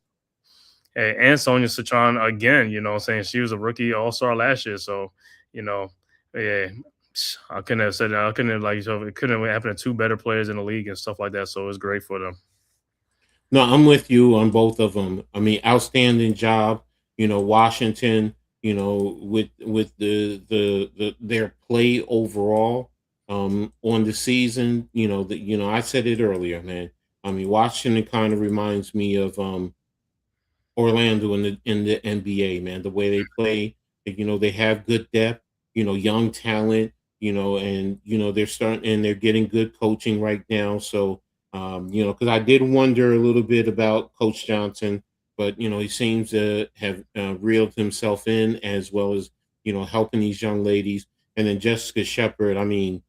Hey, and Sonia Citron again, saying she was a rookie all-star last year. So, you know, yeah, I couldn't have said that. I couldn't have it couldn't have happened to two better players in the league and stuff like that. So it was great for them. No, I'm with you on both of them. I mean, outstanding job. Washington. With their play overall on the season. I said it earlier, man. I mean, Washington kind of reminds me of Orlando in the NBA, man. The way they play, they have good depth, young talent, and they're getting good coaching right now. So, because I did wonder a little bit about Coach Johnson, but he seems to have reeled himself in as well as helping these young ladies. And then Jessica Shepard, I mean,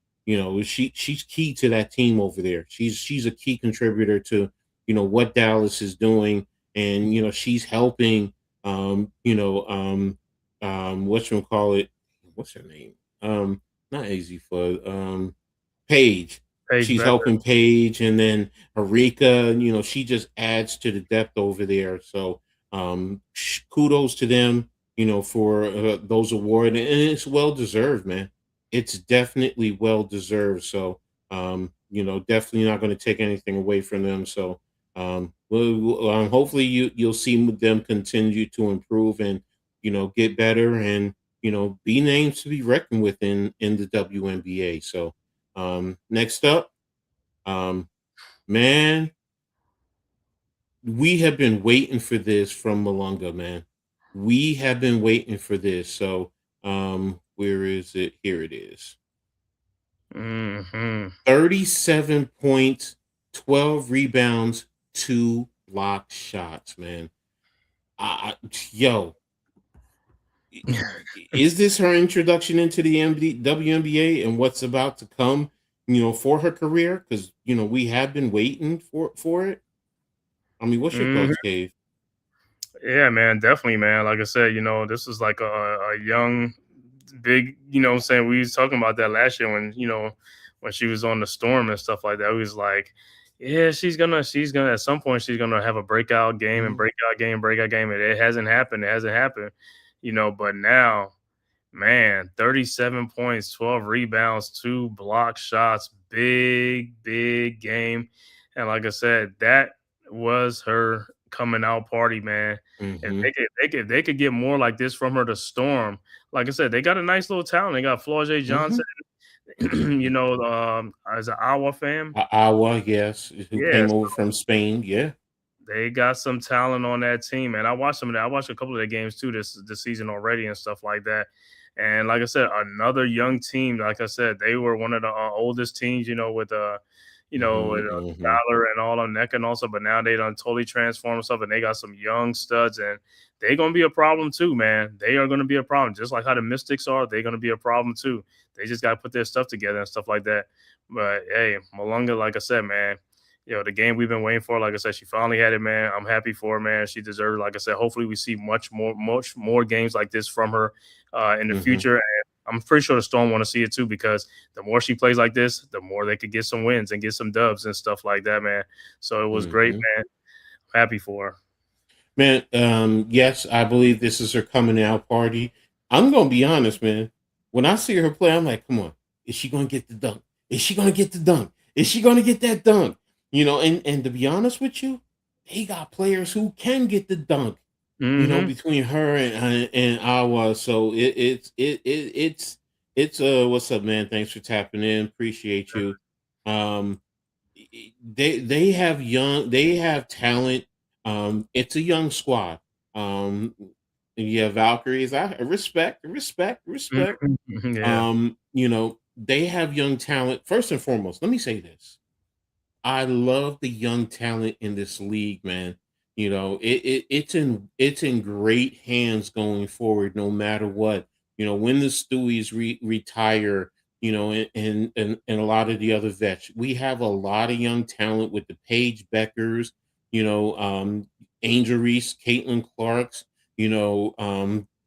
she's key to that team over there. She's a key contributor to what Dallas is doing, and she's helping whatchamacallit, what's her name, not easy for Paige. Paige She's Becker. helping Paige, and then Harika, she just adds to the depth over there. So kudos to them, for those awards, and it's well deserved, man. It's definitely well deserved. So definitely not going to take anything away from them. So hopefully you'll see them continue to improve and get better, and be names to be reckoned with in the WNBA. So next up, man, we have been waiting for this from Malunga, man. We have been waiting for this. So where is it? Here it is. Mm-hmm. 37 points, 12 rebounds, 2 blocked shots, man. Yo, is this her introduction into the WNBA and what's about to come, for her career? Because we have been waiting for it. I mean, what's your thoughts, Dave? Yeah, man, definitely, man. Like I said, this is like a young, big, what I'm saying, we was talking about that last year when she was on the Storm and stuff like that. We was like, yeah, she's gonna at some point she's gonna have a breakout game and Mhm. breakout game. And it hasn't happened. It hasn't happened, but now, man, 37 points, 12 rebounds, 2 block shots, big game. And like I said, that was her coming out party, man. If Mhm. they could get more like this from her to Storm, like I said, they got a nice little talent. They got Flau'jae Johnson, Mhm. as an Iowa fan. Awa, yes, who Yeah, came over from Spain. Yeah. they got some talent on that team, and I watched some of that. I watched a couple of their games too this season already and stuff like that. And like I said, another young team. Like I said, they were one of the oldest teams, with Mhm. Mhm. Tyler and all on neck and also. But now they done totally transformed themselves, and they got some young studs, and they're gonna be a problem too, man. They are gonna be a problem, just like how the Mystics are. They're gonna be a problem too. They just gotta put their stuff together and stuff like that. But hey, Malunga, like I said, man, the game we've been waiting for. Like I said, she finally had it, man. I'm happy for her, man. She deserves. Like I said, hopefully we see much more games like this from her in the Mhm. future. And I'm pretty sure the Storm want to see it too, because the more she plays like this, the more they could get some wins and get some dubs and stuff like that, man. So it was great, Mhm. man. I'm happy for her. Man, yes, I believe this is her coming out party. I'm gonna be honest, man. When I see her play, I'm like, come on, is she gonna get the dunk? Is she gonna get the dunk? Is she gonna get that dunk? and to be honest with you, they got players who can get the dunk, Mm-hmm. between her and Awa. So it's what's up, man? Thanks for tapping in. Appreciate you. Um, they have talent. It's a young squad. Um, yeah, Valkyries. I respect. Mm-hmm. Yeah. They have young talent. First and foremost, let me say this. I love the young talent in this league, man. It's in great hands going forward, no matter what. When the Stewies retire, and a lot of the other vets, we have a lot of young talent with the Paige Beckers, Angel Reese, Caitlin Clarks,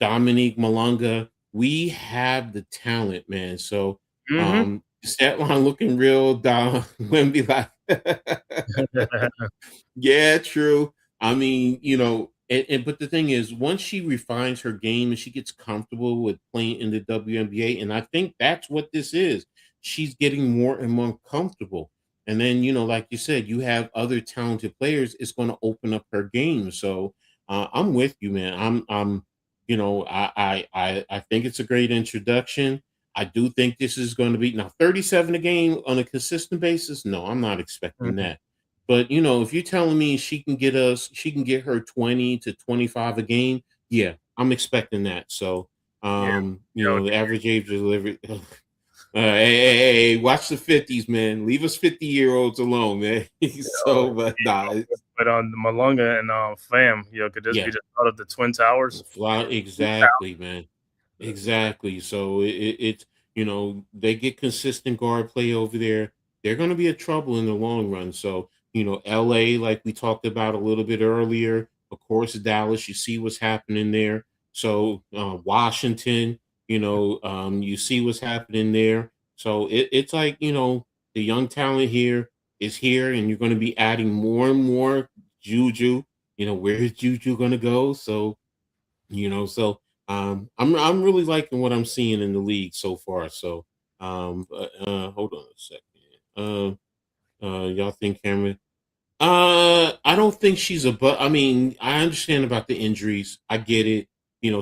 Dominique Malunga. We have the talent, man. So Mm-hmm. stat line looking real Dom Wemby like yeah, true. I mean, but the thing is, once she refines her game and she gets comfortable with playing in the WNBA, and I think that's what this is, she's getting more and more comfortable. And then, like you said, you have other talented players. It's going to open up her game. So I'm with you, man. I think it's a great introduction. I do think this is going to be now 37 a game on a consistent basis. No, I'm not expecting Mm-hmm. that. But if you're telling me she can get her 20 to 25 a game, yeah, I'm expecting that. So, Yeah. the average age of delivery. Hey, watch the 50s, man. Leave us 50-year-olds alone, man. Oh, So, but nah, but on the Malunga and Fam, could this be yeah, the start of the Twin Towers? fly exactly, man. Exactly. So it's they get consistent guard play over there. They're going to be a trouble in the long run. So L.A. like we talked about a little bit earlier. Of course, Dallas. You see what's happening there. So Washington. You see what's happening there. So it's like the young talent here is here, and you're going to be adding more and more Juju. Where is Juju going to go? So I'm really liking what I'm seeing in the league so far. So but, hold on a second. Y'all think Cameron? I don't think she's a but. I mean, I understand about the injuries. I get it.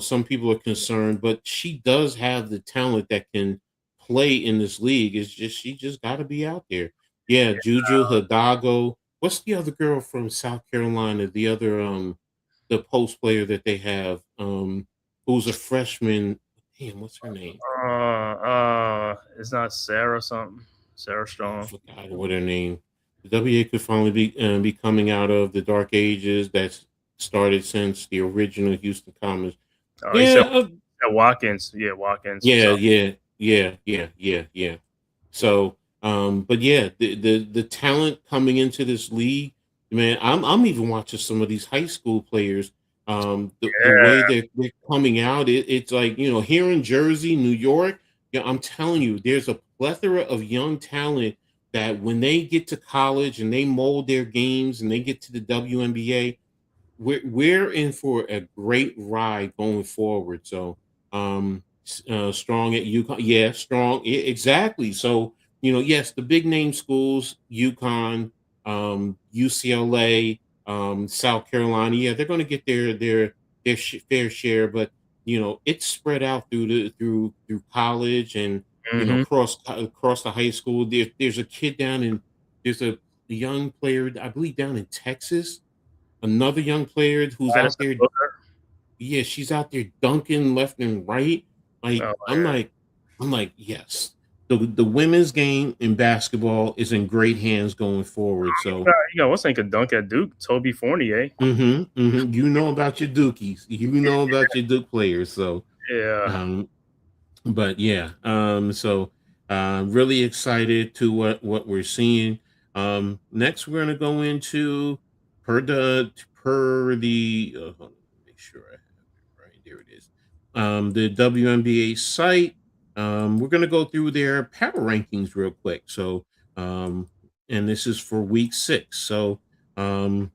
Some people are concerned, but she does have the talent that can play in this league. It's just she just got to be out there. Yeah, Juju Hidalgo. What's the other girl from South Carolina? The other the post player that they have, who's a freshman. Damn, what's her name? It's not Sarah something. Sarah Oh, I Strong. forgot what her name. The WA could finally be coming out of the dark ages that's started since the original Houston Comets. He said Yeah, Watkins. Yeah, Watkins. yeah, So yeah. So, but yeah, the talent coming into this league, man, I'm even watching some of these high school players. The way yeah. they're coming out, it's like here in Jersey, New York. Yeah, I'm telling you, there's a plethora of young talent that when they get to college and they mold their games and they get to the WNBA, we're in for a great ride going forward. So, strong at UConn, yeah, strong, exactly. So, yes, the big name schools, UConn, UCLA, South Carolina, yeah, they're going to get their fair share, but it's spread out through college and Mm-hmm. across the high school. There's a kid there's a young player, I believe, down in Texas, another young player who's out Madison there. Booker. Yeah, she's out there dunking left and right. Like Oh I'm yeah. like I'm like yes. The women's game in basketball is in great hands going forward. So What's name could dunk at Duke? Toby Fournier. you know about your Dookies. You know about your Duke players. So Yeah. um but yeah, so really excited to what we're seeing. Next we're gonna go into per the hold on, make sure I have it right. There it is. The WNBA site. We're gonna go through their power rankings real quick. So and this is for week 6. So um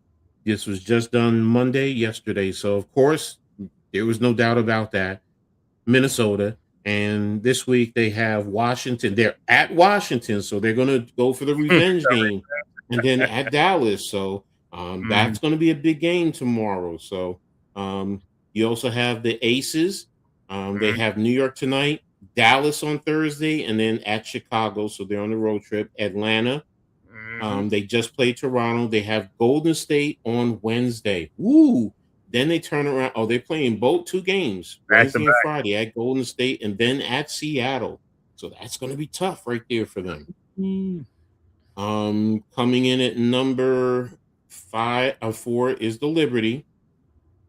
this was just done Monday, yesterday. So of course there was no doubt about that. Minnesota. And this week they have Washington. They're at Washington, so they're going to go for the revenge game. and then at Dallas. So Mhm. that's going to be a big game tomorrow. So um, you also have the Aces. They Mhm. have New York tonight, Dallas on Thursday, and then at Chicago. So they're on the road trip. Atlanta. Mhm. They just played Toronto. They have Golden State on Wednesday. Woo! Then they turn around. Oh, they're playing both two games, Back to Wednesday and back. Friday at Golden State, and then at Seattle. So that's going to be tough right there for them. Mm. Coming in at number 4 is the Liberty,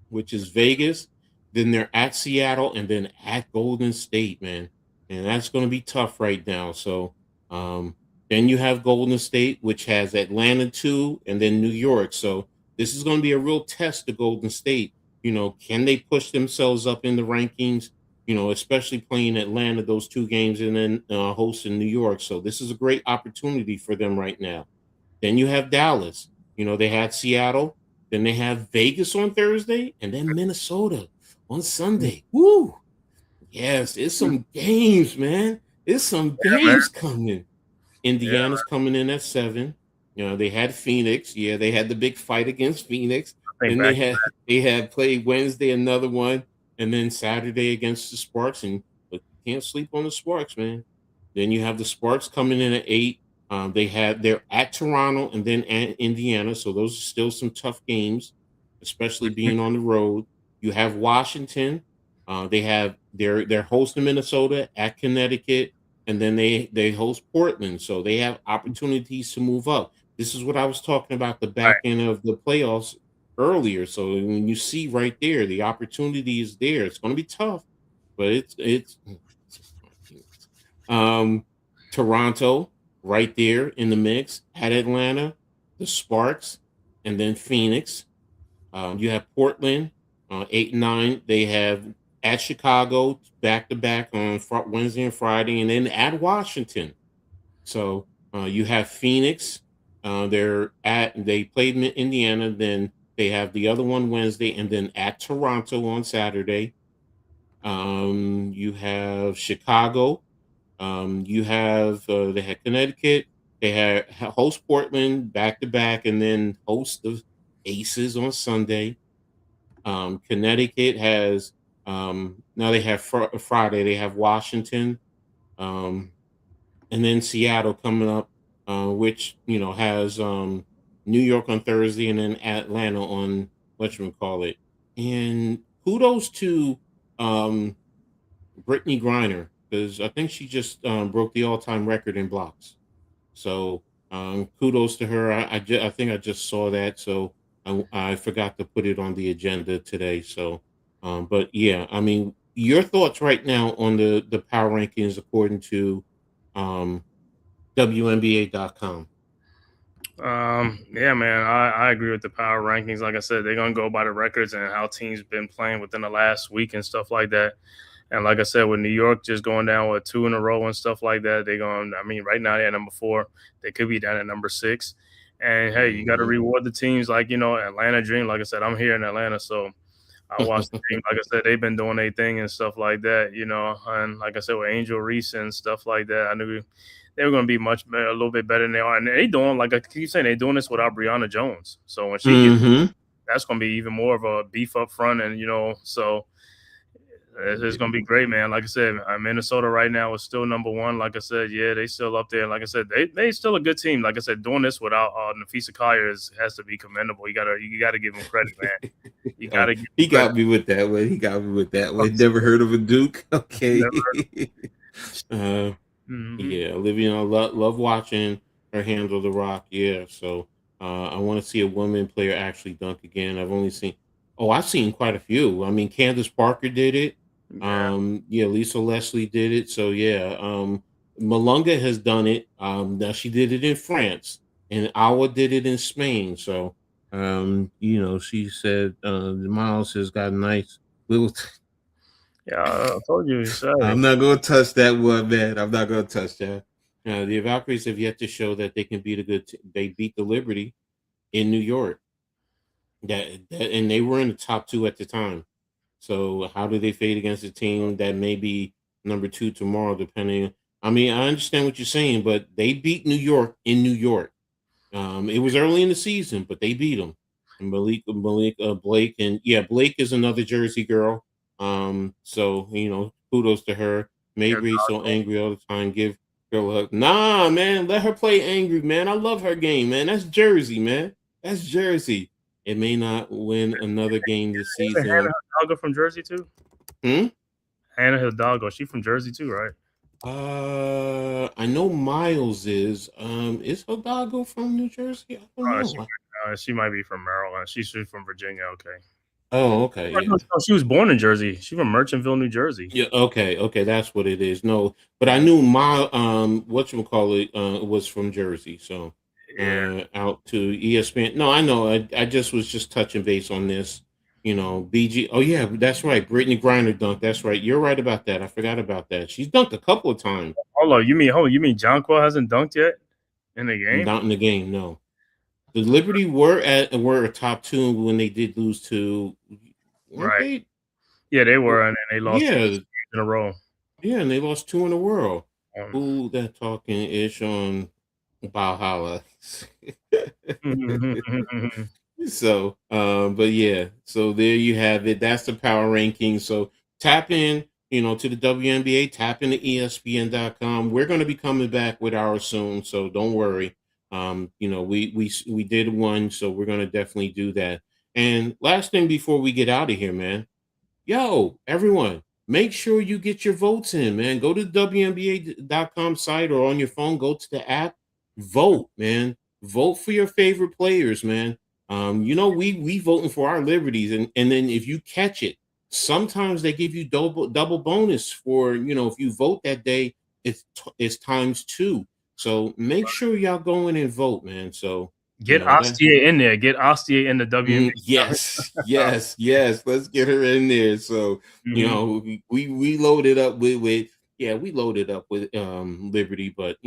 which is Vegas. Then they're at Seattle and then at Golden State, man. And that's going to be tough right now. So um, then you have Golden State, which has Atlanta too, and then New York. So this is going to be a real test to Golden State. Can they push themselves up in the rankings? Especially playing Atlanta, those two games, and then hosting New York. So this is a great opportunity for them right now. Then you have Dallas. They had Seattle. Then they have Vegas on Thursday, and then Minnesota on Sunday. Woo! Yes, it's Mhm. some games, man. It's some Yeah, man. games coming. Yeah, Indiana's coming in at 7. They had Phoenix. Yeah, they had the big fight against Phoenix. I think Then back. they had played Wednesday another one, and then Saturday against the Sparks. And but you can't sleep on the Sparks, man. Then you have the Sparks coming in at 8. They're at Toronto and then at Indiana. So those are still some tough games, especially Mhm. being on the road. You have Washington. They're hosting Minnesota at Connecticut, and then they host Portland, so they have opportunities to move up. This is what I was talking about the Right. back end of the playoffs earlier. So when you see right there, the opportunity is there. It's going to be tough, but it's um Toronto right there in the mix at Atlanta, the Sparks, and then Phoenix. You have Portland, 8 and 9. They have at Chicago back to back on Wednesday and Friday, and then at Washington. So you have Phoenix. They played in Indiana. Then they have the other one Wednesday, and then at Toronto on Saturday. You have Chicago. They had Connecticut. They had host Portland back to back, and then host the Aces on Sunday. Connecticut has now they have Friday. They have Washington, um, and then Seattle coming up, which has New York on Thursday, and then Atlanta on whatchamacallit. And kudos to um, Brittany Griner because I think she just broke the all-time record in blocks. So kudos to her. I think I just saw that, so I forgot to put it on the agenda today. So, but yeah, I mean, your thoughts right now on the power rankings according to um, WNBA.com. Yeah, man, I agree with the power rankings. Like I said, they're gonna go by the records and how teams been playing within the last week and stuff like that. And like I said, with New York just going down with 2 in a row and stuff like that, they're going. I mean, right now they're at number 4. They could be down at number 6. And hey, you got to Hmm. reward the teams like Atlanta Dream. Like I said, I'm here in Atlanta, so I watch the team. Like I said, they've been doing their thing and stuff like that. And like I said, with Angel Reese and stuff like that, I knew they were going to be much better, a little bit better than they are. And they doing, like I keep saying, they're doing this without Brianna Jones. So when she gets, Hmm. that's going to be even more of a beef up front. And so it's going to be great, man. Like I said, Minnesota right now is still number 1. Like I said, yeah, they still up there. Like I said, they still a good team. Like I said, doing this without Nafisa Collier has to be commendable. You gotta give him credit, man. You gotta give him He credit. got me with that one. He got me with that one. Never heard of a Duke. Okay. Never. uh, Mm-hmm. Yeah, Olivia, I love watching her handle the rock. Yeah, so I want to see a woman player actually dunk again. I've seen quite a few. I mean, Candace Parker did it. Yeah. Yeah, Lisa Leslie did it. So yeah, Malunga has done it. Now she did it in France, and Awa did it in Spain. So she said Miles has got a nice little. Yeah, I told you. You said it. I'm not going to touch that one, man. I'm not going to touch that. The Valkyries have yet to show that they can beat they beat the Liberty in New York. And they were in the top 2 at the time. So how do they fade against a team that may be number 2 tomorrow? Depending. I mean, I understand what you're saying, but they beat New York in New York. It was early in the season, but they beat them. And Blake, and yeah, Blake is another Jersey girl. So kudos to her. Made Reese so angry all the time. Give girl a hug. Nah, man, let her play angry, man. I love her game, man. That's Jersey, man. That's Jersey. It may not win another game this season. Hannah Hidalgo from Jersey too. Hmm? Hannah Hidalgo, she from Jersey too, right? I know Miles is. Is Hidalgo from New Jersey? I don't know. She might be from Maryland. She's from Virginia. Okay. Oh, okay. Yeah. She was born in Jersey. She's from Merchantville, New Jersey. Yeah. Okay. That's what it is. No, but I knew my whatchamacallit was from Jersey. So out to ESPN. No, I know. I just was just touching base on this. BG. Oh yeah, that's right. Brittany Griner dunked. That's right. You're right about that. I forgot about that. She's dunked a couple of times. Hold on. You mean Jonquil hasn't dunked yet in the game? Not in the game. No. The Liberty were a top 2 when they did lose to. Right. Yeah, they were, and they lost 2 in a row. Yeah, and they lost 2 in a row. Ooh, that talking ish on Valhalla. So, but yeah, so there you have it. That's the power ranking. So tap in, to the WNBA, tap into ESPN.com. We're going to be coming back with ours soon, so don't worry. We did one, so we're going to definitely do that. And last thing before we get out of here, man. Yo, everyone, make sure you get your votes in, man. Go to the WNBA.com site or on your phone, go to the app, vote, man. Vote for your favorite players, man. We voting for our liberties, and then if you catch it, sometimes they give you double bonus for if you vote that day, it's times 2. So make sure y'all go in and vote, man. So get Ostia in there. Get Ostia in the WNBA. Yes. Let's get her in there. So we loaded up with Liberty, but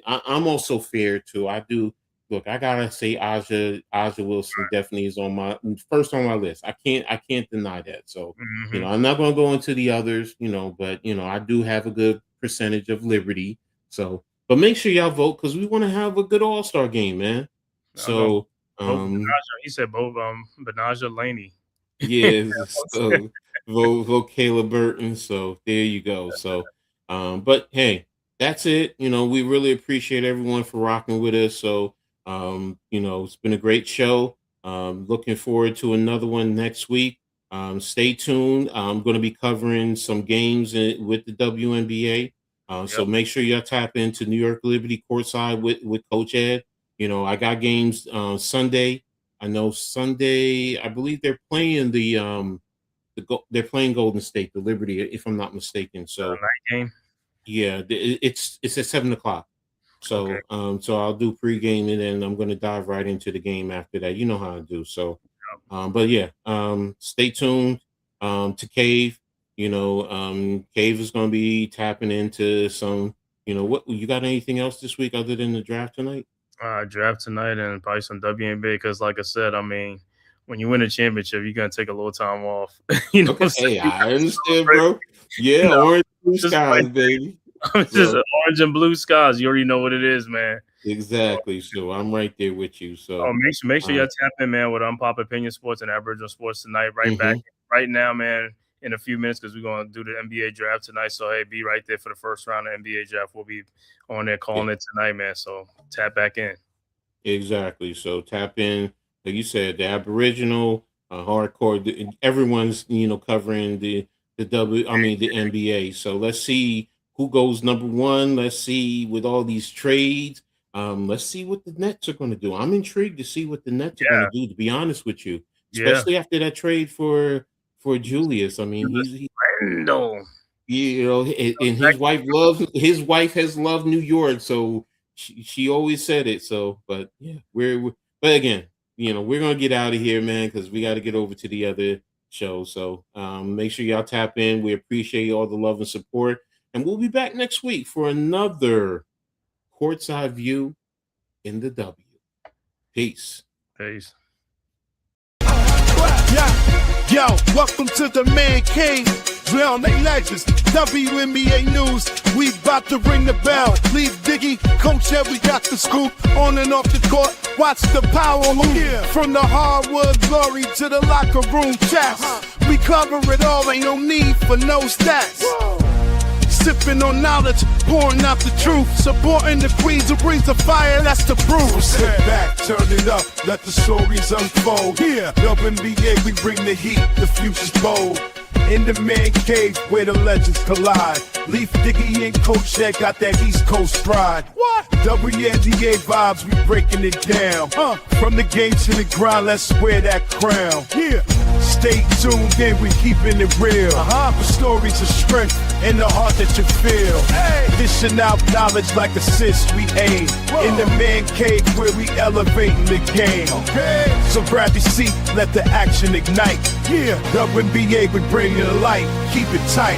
I'm also fair too. I do. Look, I gotta say, Aja Wilson definitely is on my first on my list. I can't deny that. So I'm not gonna go into the others, but I do have a good percentage of Liberty. So, but make sure y'all vote because we want to have a good All-Star game, man. So, he said both Benaja Laney. Yeah, so vote Caleb Burton. So there you go. So, but hey, that's it. We really appreciate everyone for rocking with us. So. It's been a great show. Looking forward to another one next week. Stay tuned. I'm going to be covering some games with the WNBA. So make sure y'all tap into New York Liberty Courtside with Coach Ed. I got games Sunday. I know Sunday. I believe they're playing they're playing Golden State, the Liberty, if I'm not mistaken. So night game. Yeah, it's at 7:00. So, so I'll do pregame and then I'm going to dive right into the game after that. You know how I do. So, but yeah, stay tuned to Cave. Cave is going to be tapping into some. What you got? Anything else this week other than the draft tonight? Draft tonight and probably some WNBA because, like I said, I mean, when you win a championship, you're gonna take a little time off. Hey, I understand, bro. Yeah, orange blue skies, baby. Just orange and blue skies. You already know what it is, man. Exactly. So I'm right there with you. So make sure y'all tap in, man, with Unpop Opinion Sports and Aboriginal Sports tonight. Back right now, man, in a few minutes because we're gonna do the NBA draft tonight. So hey, be right there for the first round of NBA draft. We'll be on there calling it tonight, man. So tap back in. Exactly. So tap in, like you said, the Aboriginal, hardcore. Everyone's covering the NBA. So let's see who goes number 1. Let's see with all these trades. Let's see what the Nets are going to do. I'm intrigued to see what the Nets are going to do. To be honest with you, especially after that trade for Julius. I mean, he's Randall. And his wife has loved New York, so she always said it. So, but yeah, but again, we're gonna get out of here, man, because we got to get over to the other show. So, make sure y'all tap in. We appreciate all the love and support. And we'll be back next week for another Courtside View in the W. Peace. Peace. Yeah. Yo, welcome to the man cave. Drown they legends, WNBA news. We bout to ring the bell. Leave Diggy, Coach Ed, we got the scoop. On and off the court, watch the power move. Yeah. From the hardwood glory to the locker room chats. We cover it all, ain't no need for no stats. Sipping on knowledge, pouring out the truth. Supporting the queens who brings the fire, that's the proof. So sit back, turn it up, let the stories unfold. Yeah, WNBA, we bring the heat, the future's bold. In the man cave where the legends collide. Leaf Diggy and Coach Ed got that East Coast pride. What? WNBA vibes, we breaking it down. From the game to the grind, let's wear that crown. Yeah. Stay tuned in, we keeping it real. The stories of strength in the heart that you feel. Dishing out knowledge like assists we aim. In the man cave where we elevating the game. So grab your seat, let the action ignite. Yeah, WNBA, we bring it to light. Keep it tight.